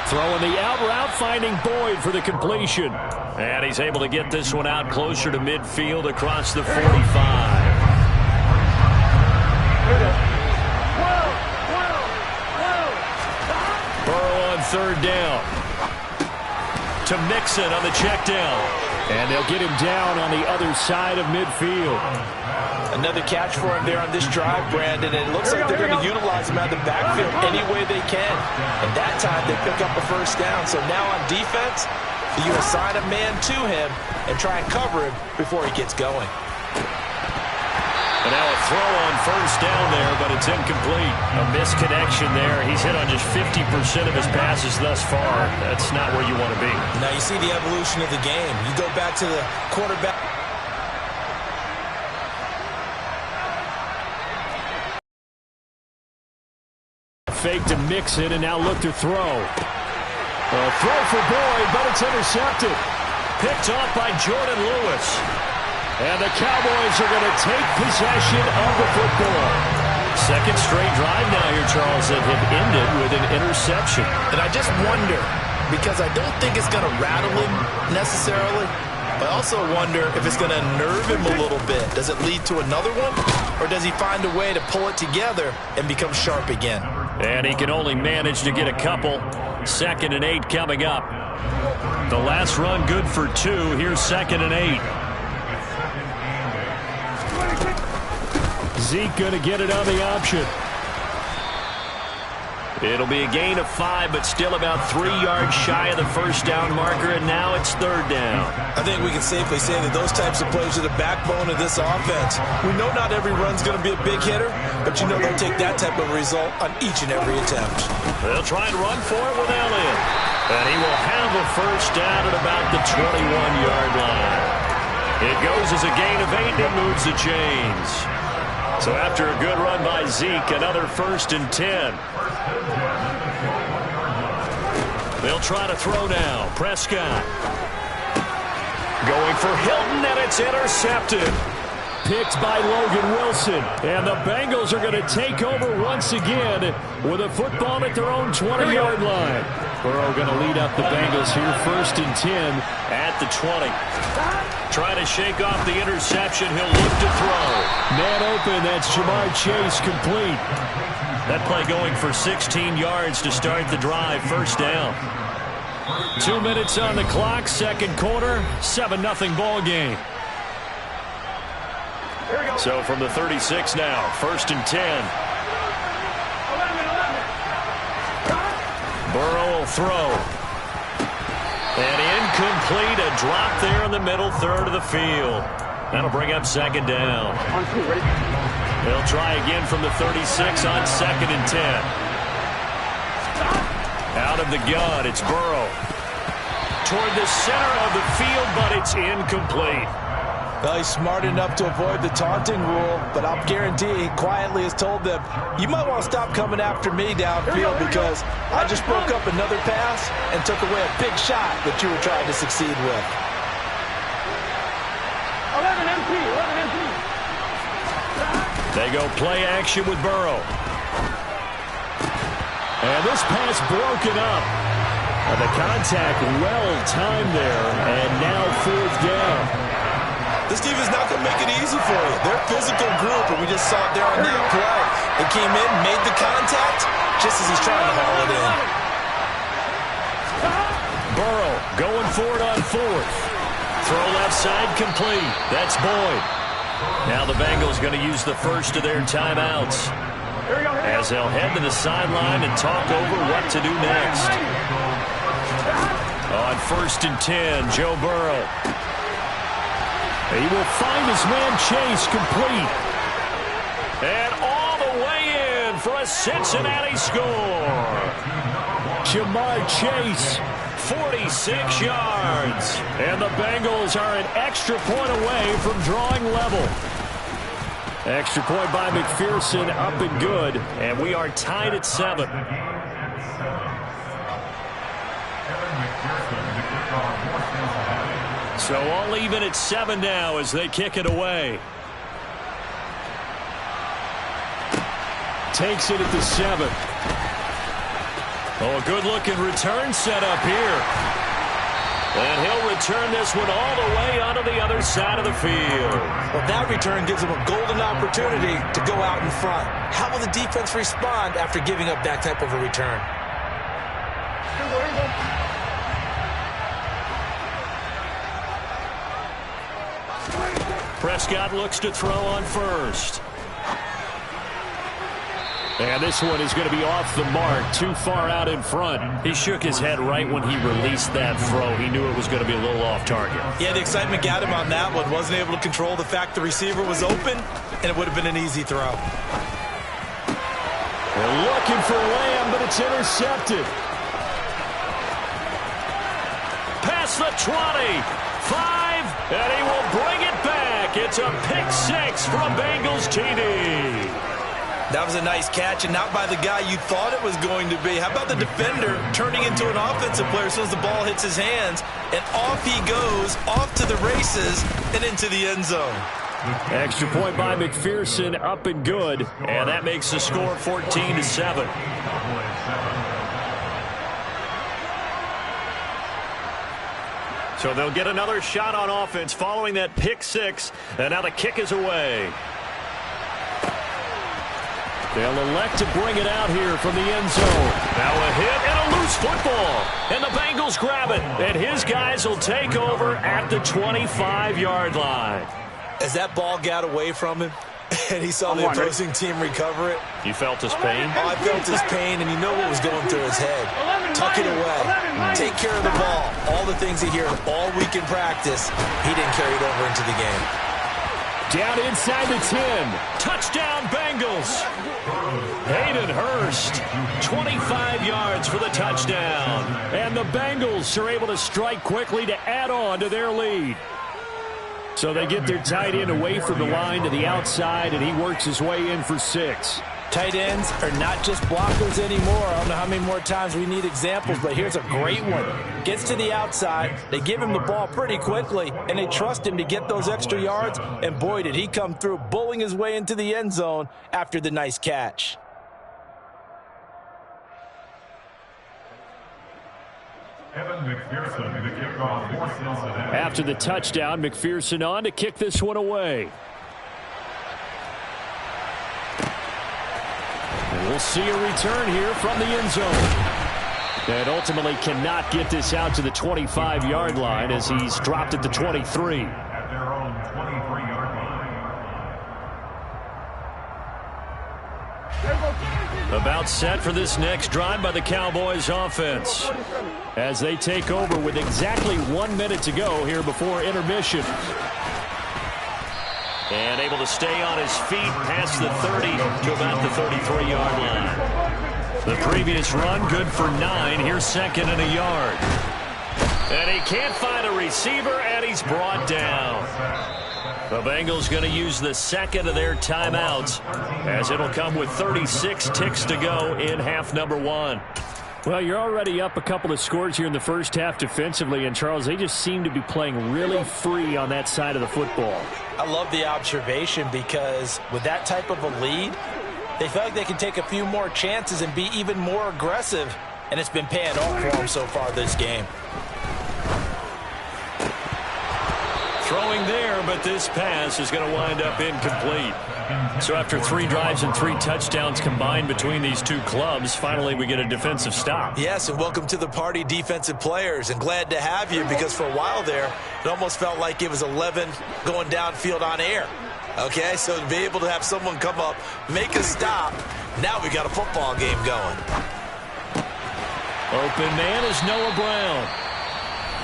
S2: Throwing the out route, finding Boyd for the completion. And he's able to get this one out closer to midfield across the 45. Burrow on third down. To Mixon on the check down. And they'll get him down on the other side of midfield.
S3: Another catch for him there on this drive, Brandon, and it looks like they're going to utilize him out of the backfield any way they can. And that time they pick up a first down. So now on defense, you assign a man to him and try and cover him before he gets going.
S2: And now a throw on first down there, but it's incomplete. A misconnection there. He's hit on just 50% of his passes thus far. That's not where you want to be.
S3: Now you see the evolution of the game. You go back to the quarterback.
S2: Fake to Mixon, and now look to throw. A throw for Boyd, but it's intercepted. Picked off by Jordan Lewis. And the Cowboys are going to take possession of the football. Second straight drive now here, Charles, that have ended with an interception.
S3: And I just wonder, because I don't think it's going to rattle him necessarily, but I also wonder if it's going to nerve him a little bit. Does it lead to another one? Or does he find a way to pull it together and become sharp again?
S2: And he can only manage to get a couple. 2nd and 8 coming up. The last run good for 2. Here's 2nd and 8. Zeke going to get it on the option. It'll be a gain of 5, but still about 3 yards shy of the first down marker, and now it's third down.
S3: I think we can safely say that those types of plays are the backbone of this offense. We know not every run's going to be a big hitter, but you know they'll take that type of result on each and every attempt.
S2: They'll try and run for it with Elliott. And he will have a first down at about the 21-yard line. It goes as a gain of 8 and moves the chains. So after a good run by Zeke, another 1st and 10. They'll try to throw now. Prescott. Going for Hilton, and it's intercepted. Picked by Logan Wilson. And the Bengals are going to take over once again with a football at their own 20-yard line. Burrow going to lead up the Bengals here, 1st and 10 at the 20. Trying to shake off the interception. He'll look to throw. Man open. That's Jamar Chase complete. That play going for 16 yards to start the drive. First down. 2 minutes on the clock. Second quarter. 7-0 ball game. So from the 36 now. 1st and 10. Burrow will throw. And incomplete. A drop there in the middle third of the field. That'll bring up 2nd down. They'll try again from the 36 on 2nd and 10. Out of the gun, it's Burrow. Toward the center of the field, but it's incomplete.
S3: Well, he's smart enough to avoid the taunting rule, but I'll guarantee he quietly has told them, you might want to stop coming after me downfield because I just broke up another pass and took away a big shot that you were trying to succeed with.
S6: 11 MP, 11 MP.
S2: They go play action with Burrow. And this pass broken up. And the contact well timed there, and now 4th down.
S3: This defense is not going to make it easy for you. They're a physical group, and we just saw it there on that play. They came in, made the contact, just as he's trying to haul it in.
S2: Burrow going for it on fourth. Throw left side complete. That's Boyd. Now the Bengals going to use the first of their timeouts, as they'll head to the sideline and talk over what to do next. On 1st and 10, Joe Burrow. He will find his man Chase complete. And all the way in for a Cincinnati score. Jamar Chase, 46 yards. And the Bengals are an extra point away from drawing level. Extra point by McPherson, up and good. And we are tied at 7. So all even at 7 now as they kick it away. Takes it at the 7. Oh, a good-looking return set up here. And he'll return this one all the way onto the other side of the field.
S3: Well, that return gives him a golden opportunity to go out in front. How will the defense respond after giving up that type of a return?
S2: Prescott looks to throw on first. And this one is going to be off the mark, too far out in front. He shook his head right when he released that throw. He knew it was going to be a little off target.
S3: Yeah, the excitement got him on that one. Wasn't able to control the fact the receiver was open, and it would have been an easy throw.
S2: They're looking for Lamb, but it's intercepted. Past the 20, 5, and he will bring it back. It's a pick 6 for a Bengals TD.
S3: That was a nice catch, and not by the guy you thought it was going to be. How about the defender turning into an offensive player as soon as the ball hits his hands, and off he goes, off to the races, and into the end zone.
S2: Extra point by McPherson, up and good, and that makes the score 14-7. So they'll get another shot on offense following that pick 6, and now the kick is away. They'll elect to bring it out here from the end zone. Now a hit and a loose football. And the Bengals grab it. And his guys will take over at the 25-yard line.
S3: As that ball got away from him, and he saw the opposing team recover it.
S2: You felt his pain?
S3: Oh, I felt his pain, and you know what was going through his head. Tuck it away. Take care of the ball. All the things he hears all week in practice, he didn't carry it over into the game.
S2: Down inside the 10. Touchdown, Bengals. Hayden Hurst, 25 yards for the touchdown. And the Bengals are able to strike quickly to add on to their lead. So they get their tight end away from the line to the outside, and he works his way in for 6.
S3: Tight ends are not just blockers anymore. I don't know how many more times we need examples, but here's a great one. Gets to the outside, they give him the ball pretty quickly, and they trust him to get those extra yards, and boy, did he come through, bullying his way into the end zone after the nice catch.
S2: After the touchdown, McPherson on to kick this one away. And we'll see a return here from the end zone. And ultimately cannot get this out to the 25-yard line as he's dropped at the 23.
S5: At their own 23-yard line.
S2: About set for this next drive by the Cowboys offense, as they take over with exactly 1 minute to go here before intermission. And able to stay on his feet past the 30 to about the 33-yard line. The previous run good for 9. Here's second and a yard. And he can't find a receiver, and he's brought down. The Bengals going to use the second of their timeouts, as it'll come with 36 ticks to go in half number 1. Well, you're already up a couple of scores here in the first half defensively, and Charles, they just seem to be playing really free on that side of the football.
S3: I love the observation, because with that type of a lead, they feel like they can take a few more chances and be even more aggressive, and it's been paying off for them so far this game.
S2: Throwing there, but this pass is going to wind up incomplete. So after 3 drives and 3 touchdowns combined between these two clubs, finally we get a defensive stop.
S3: Yes, and welcome to the party, defensive players, and glad to have you, because for a while there, it almost felt like it was 11 going downfield on air. Okay, so to be able to have someone come up, make a stop, now we got a football game going.
S2: Open man is Noah Brown.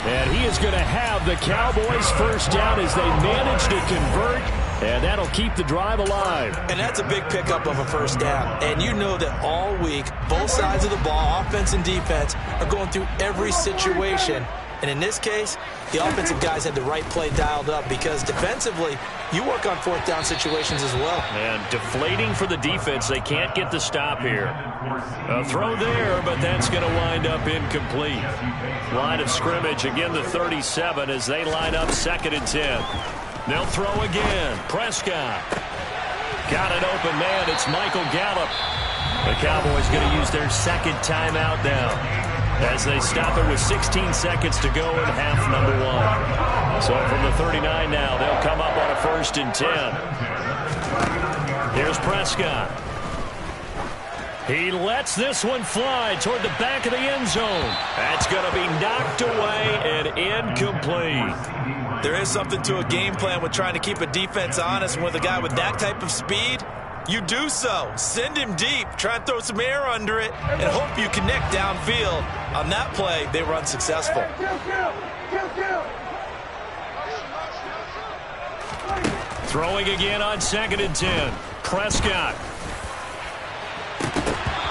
S2: And he is going to have the Cowboys first down as they manage to convert, and that'll keep the drive alive.
S3: And that's a big pickup of a first down. And you know that all week, both sides of the ball, offense and defense, are going through every situation. And in this case, the offensive guys had the right play dialed up, because defensively, you work on 4th down situations as well.
S2: And deflating for the defense. They can't get the stop here. A throw there, but that's going to wind up incomplete. Line of scrimmage, again the 37 as they line up 2nd and 10. They'll throw again. Prescott. Got an open man. It's Michael Gallup. The Cowboys going to use their 2nd timeout now, as they stop it with 16 seconds to go in half number 1. So from the 39 now, they'll come up on a 1st and 10. Here's Prescott. He lets this one fly toward the back of the end zone. That's going to be knocked away and incomplete.
S3: There is something to a game plan with trying to keep a defense honest. With a guy with that type of speed, you do so. Send him deep. Try and throw some air under it and hope you connect downfield. On that play, they were unsuccessful.
S2: Throwing again on 2nd and 10. Prescott.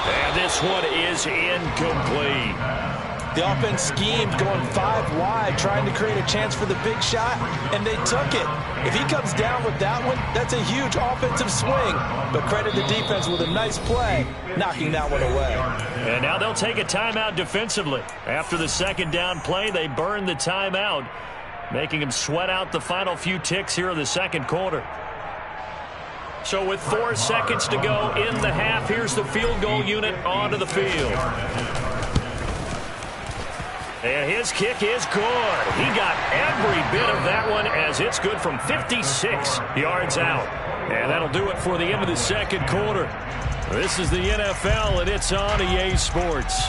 S2: And this one is incomplete.
S3: The offense schemed, going 5 wide, trying to create a chance for the big shot, and they took it. If he comes down with that one, that's a huge offensive swing. But credit the defense with a nice play, knocking that one away.
S2: And now they'll take a timeout defensively. After the 2nd down play, they burn the timeout, making him sweat out the final few ticks here in the 2nd quarter. So with 4 seconds to go in the half, here's the field goal unit onto the field. And his kick is good. He got every bit of that one, as it's good from 56 yards out. And that'll do it for the end of the 2nd quarter. This is the NFL, and it's on EA Sports.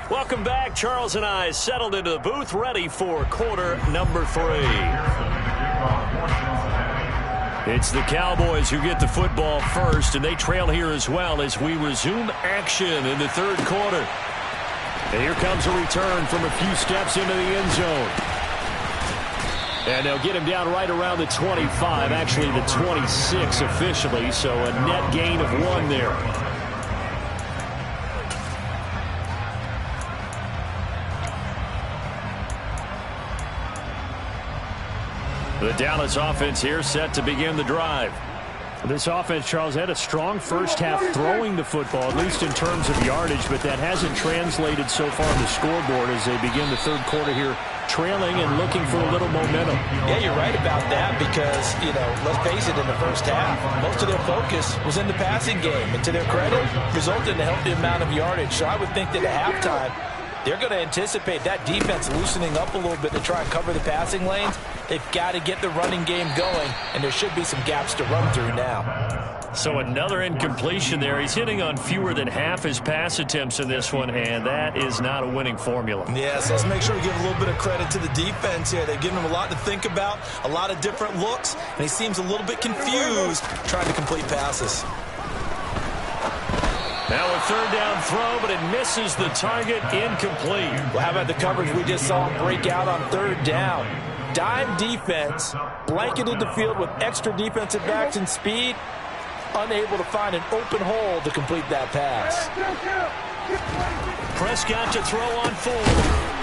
S2: Welcome back. Charles and I settled into the booth, ready for quarter number 3. It's the Cowboys who get the football first, and they trail here as well as we resume action in the 3rd quarter. And here comes a return from a few steps into the end zone. And they'll get him down right around the 25, actually the 26 officially, so a net gain of 1 there. The Dallas offense here set to begin the drive. This offense, Charles, had a strong first half throwing the football, at least in terms of yardage, but that hasn't translated so far on the scoreboard as they begin the 3rd quarter here, trailing and looking for a little momentum.
S3: Yeah, you're right about that, because, let's face it, in the first half, most of their focus was in the passing game, and to their credit, resulted in a healthy amount of yardage. So I would think that at halftime, they're going to anticipate that defense loosening up a little bit to try and cover the passing lanes. They've got to get the running game going, and there should be some gaps to run through now.
S2: So another incompletion there. He's hitting on fewer than half his pass attempts in this one, and that is not a winning formula.
S3: Yes, let's make sure we give a little bit of credit to the defense here. They've given him a lot to think about, a lot of different looks, and he seems a little bit confused trying to complete passes.
S2: Now a 3rd down throw, but it misses the target, incomplete.
S3: Well, how about the coverage we just saw break out on 3rd down? Dime defense, blanketed the field with extra defensive backs and speed, unable to find an open hole to complete that pass.
S2: Prescott to throw on 4.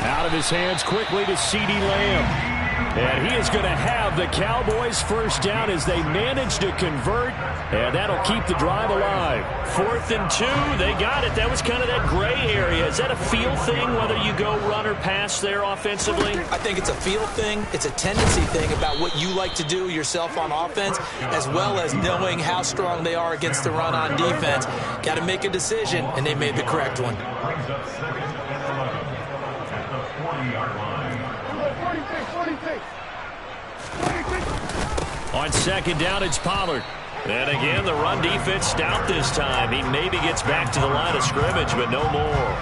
S2: Out of his hands quickly to CeeDee Lamb. And he is going to have the Cowboys first down as they manage to convert, and that'll keep the drive alive. 4th and 2, they got it. That was kind of that gray area. Is that a feel thing, whether you go run or pass there offensively?
S3: I think it's a feel thing. It's a tendency thing about what you like to do yourself on offense, as well as knowing how strong they are against the run on defense. Got to make a decision, and they made the correct one.
S5: Brings up 2nd and 11 at the 40-yard line.
S2: On 2nd down, it's Pollard. And again, the run defense stout this time. He maybe gets back to the line of scrimmage, but no more.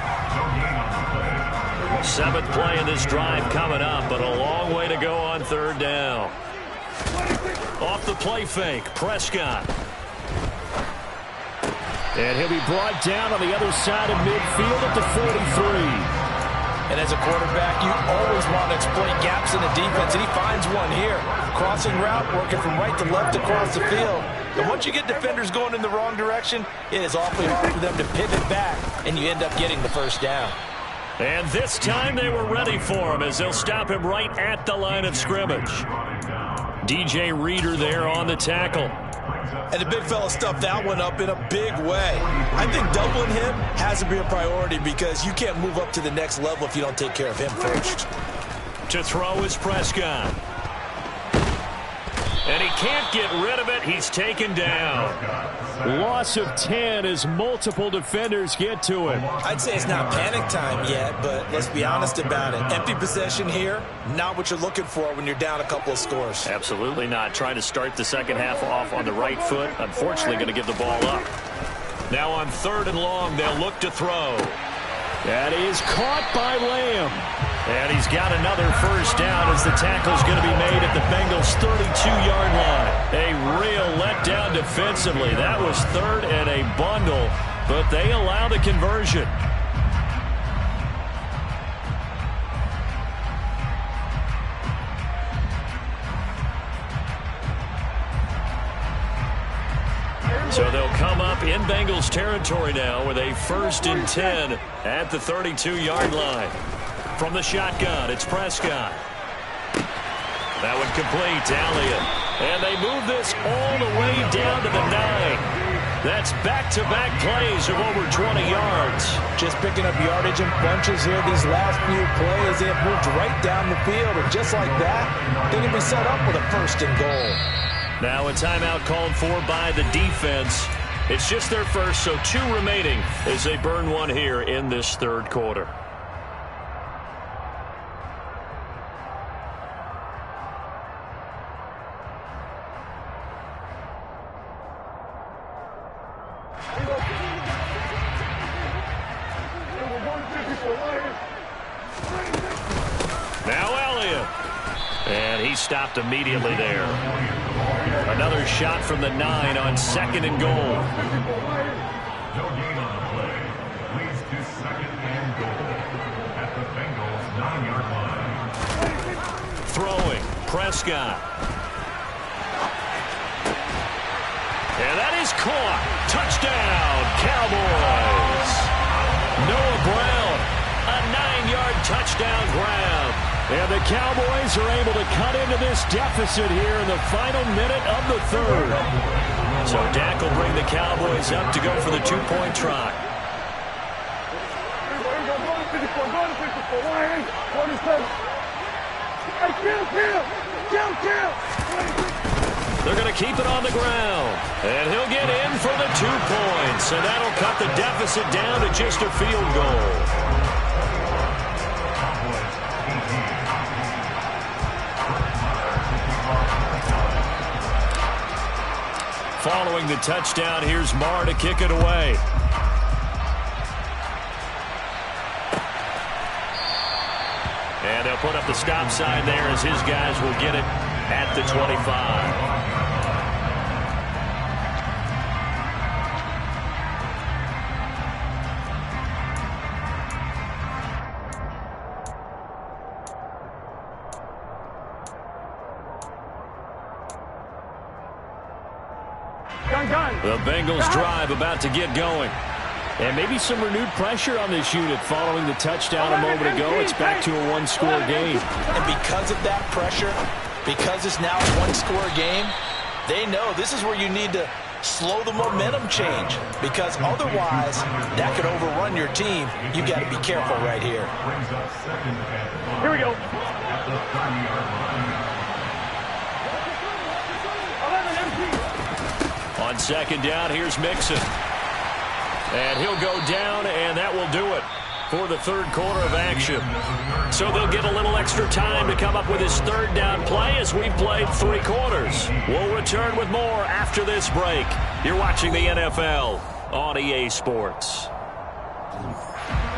S2: 7th play in this drive coming up, but a long way to go on 3rd down. Off the play fake, Prescott. And he'll be brought down on the other side of midfield at the 43.
S3: And as a quarterback, you always want to exploit gaps in the defense, and he finds one here. Crossing route, working from right to left across the field. And once you get defenders going in the wrong direction, it is awfully hard for them to pivot back, and you end up getting the first down.
S2: And this time they were ready for him as they'll stop him right at the line of scrimmage. DJ Reader there on the tackle.
S3: And the big fella stuffed that one up in a big way. I think doubling him has to be a priority because you can't move up to the next level if you don't take care of him first.
S2: To throw is Prescott. And he can't get rid of it. He's taken down. Loss of 10 as multiple defenders get to him.
S3: I'd say it's not panic time yet, but let's be honest about it. Empty possession here, not what you're looking for when you're down a couple of scores.
S2: Absolutely not. Trying to start the second half off on the right foot. Unfortunately, going to give the ball up. Now on 3rd and long, they'll look to throw. That is caught by Lamb. And he's got another first down as the tackle's going to be made at the Bengals' 32-yard line. A real letdown defensively. That was 3rd and a bundle, but they allow the conversion. So they'll come up in Bengals territory now with a 1st and 10 at the 32-yard line. From the shotgun, it's Prescott. That one complete to Elliott. And they move this all the way down to the 9. That's back-to-back plays of over 20 yards.
S3: Just picking up yardage in bunches here these last few plays. They have moved right down the field. And just like that, they can be set up with a 1st and goal.
S2: Now a timeout called for by the defense. It's just their first, so 2 remaining as they burn one here in this 3rd quarter. Now Elliott. And he stopped immediately there. Another shot from the 9 on 2nd and goal.
S5: No gain on the play. Leads to 2nd and goal at the Bengals' 9-yard line.
S2: Throwing, Prescott. And that is caught. Touchdown, Cowboys. Noah Brown, a 9-yard touchdown grab. And the Cowboys are able to cut into this deficit here in the final minute of the 3rd. So Dak will bring the Cowboys up to go for the 2-point try. They're going to keep it on the ground. And he'll get in for the 2 points. And that'll cut the deficit down to just a field goal. Following the touchdown, here's Marr to kick it away. And they'll put up the stop sign there as his guys will get it at the 25. The Bengals drive about to get going. And maybe some renewed pressure on this unit following the touchdown a moment ago. It's back to a one-score game.
S3: And because of that pressure, because it's now a one-score game, they know this is where you need to slow the momentum change, because otherwise that could overrun your team. You got to be careful right here.
S6: Here we go.
S2: On second down, here's Mixon. And he'll go down, and that will do it for the third quarter of action. So they'll get a little extra time to come up with his third down play as we've played 3 quarters. We'll return with more after this break. You're watching the NFL on EA Sports.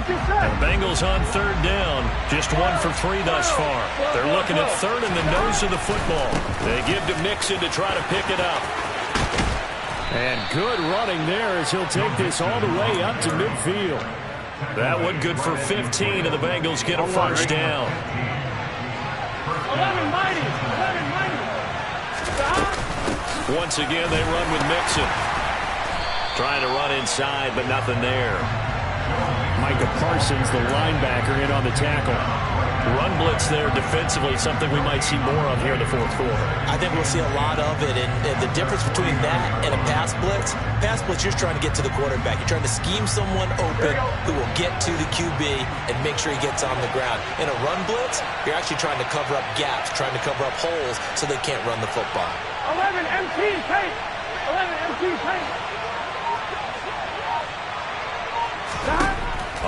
S2: And Bengals on third down, just 1 for 3 thus far. They're looking at third in the nose of the football. They give to Mixon to try to pick it up. And good running there as he'll take this all the way up to midfield. That one good for 15, and the Bengals get a first down.
S6: 11 mighty.
S2: Once again, they run with Mixon. Trying to run inside, but nothing there. Micah Parsons, the linebacker, in on the tackle. Run blitz there defensively, something we might see more of here in the fourth quarter.
S3: I think we'll see a lot of it, and the difference between that and a pass blitz, you're trying to get to the quarterback. You're trying to scheme someone open who will get to the QB and make sure he gets on the ground. In a run blitz, you're actually trying to cover up gaps, trying to cover up holes so they can't run the football.
S6: 11 MT tape. 11 MT tape.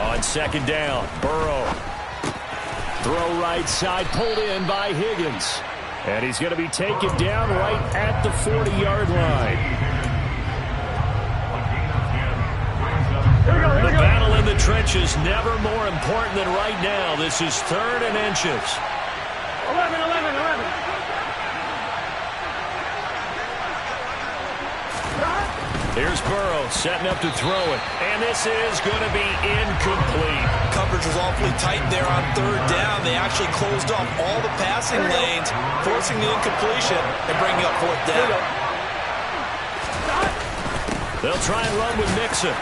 S2: On second down, Burrow. Throw right side, pulled in by Higgins. And he's going to be taken down right at the 40-yard line. The battle in the trenches, never more important than right now. This is 3rd and inches.
S6: 11.
S2: Here's Burrow setting up to throw it. And this is going to be incomplete.
S3: Coverage was awfully tight there on third down. They actually closed off all the passing lanes, forcing the incompletion and bringing up fourth down.
S2: They'll try and run with Mixon.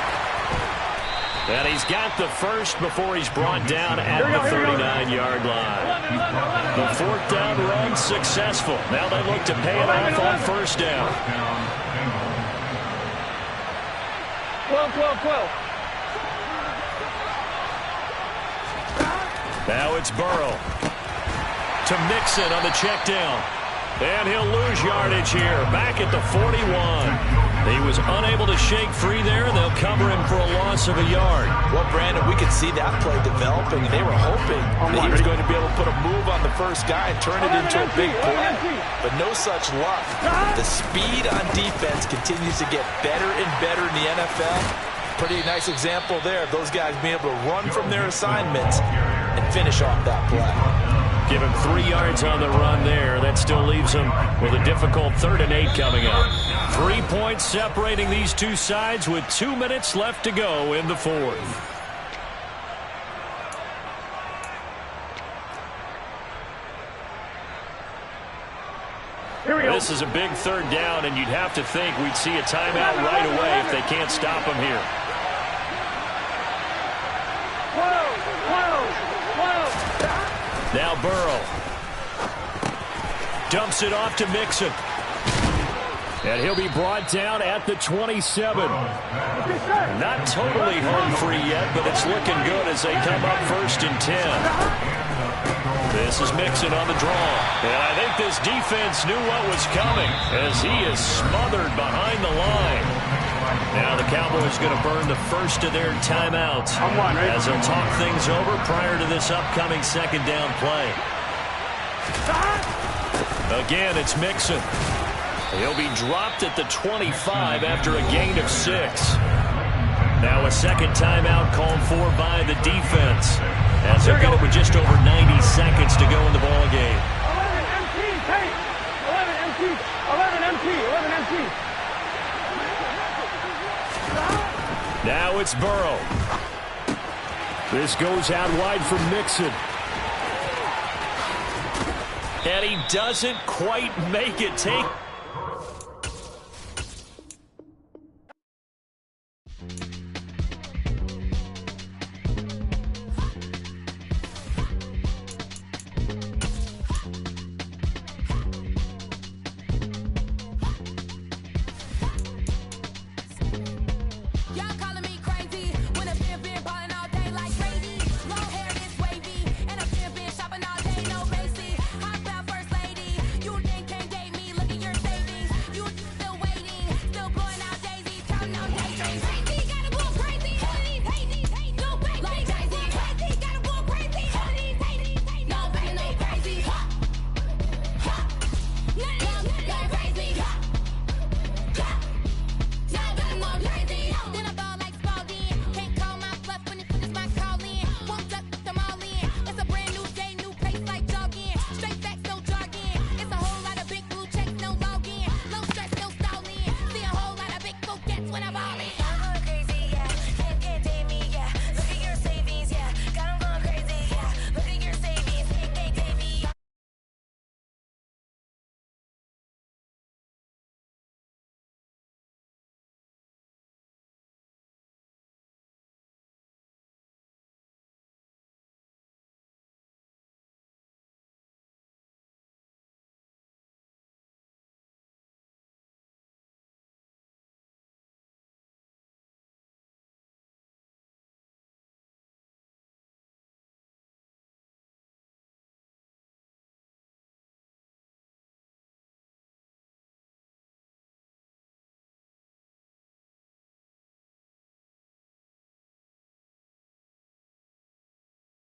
S2: And he's got the first before he's brought down at the 39-yard line. The fourth down run successful. Now they look to pay it off on first down.
S6: 12.
S2: Now it's Burrow to Mixon on the check down. And he'll lose yardage here. Back at the 41. He was unable to shake free there, and they'll cover him for a loss of a yard.
S3: Well, Brandon, we could see that play developing, and they were hoping that he was going to be able to put a move on the first guy and turn it into a big play. But no such luck. The speed on defense continues to get better and better in the NFL. Pretty nice example there of those guys being able to run from their assignments and finish off that play.
S2: Give him 3 yards on the run there. That still leaves him with a difficult 3rd and 8 coming up. 3 points separating these two sides with 2 minutes left to go in the fourth.
S6: Here we go.
S2: This is a big 3rd down, and you'd have to think we'd see a timeout right away if they can't stop him here.
S6: 12.
S2: Now Burrow dumps it off to Mixon. And he'll be brought down at the 27. Not totally home free yet, but it's looking good as they come up 1st and 10. This is Mixon on the draw. And I think this defense knew what was coming as he is smothered behind the line. Now the Cowboys going to burn the first of their timeouts as they'll talk things over prior to this upcoming 2nd down play. Again, it's Mixon. He'll be dropped at the 25 after a gain of 6. Now a 2nd timeout called for by the defense as they'll get it with just over 90 seconds to go in the ballgame.
S6: 11 MT.
S2: Now it's Burrow. This goes out wide for Mixon. And he doesn't quite make it.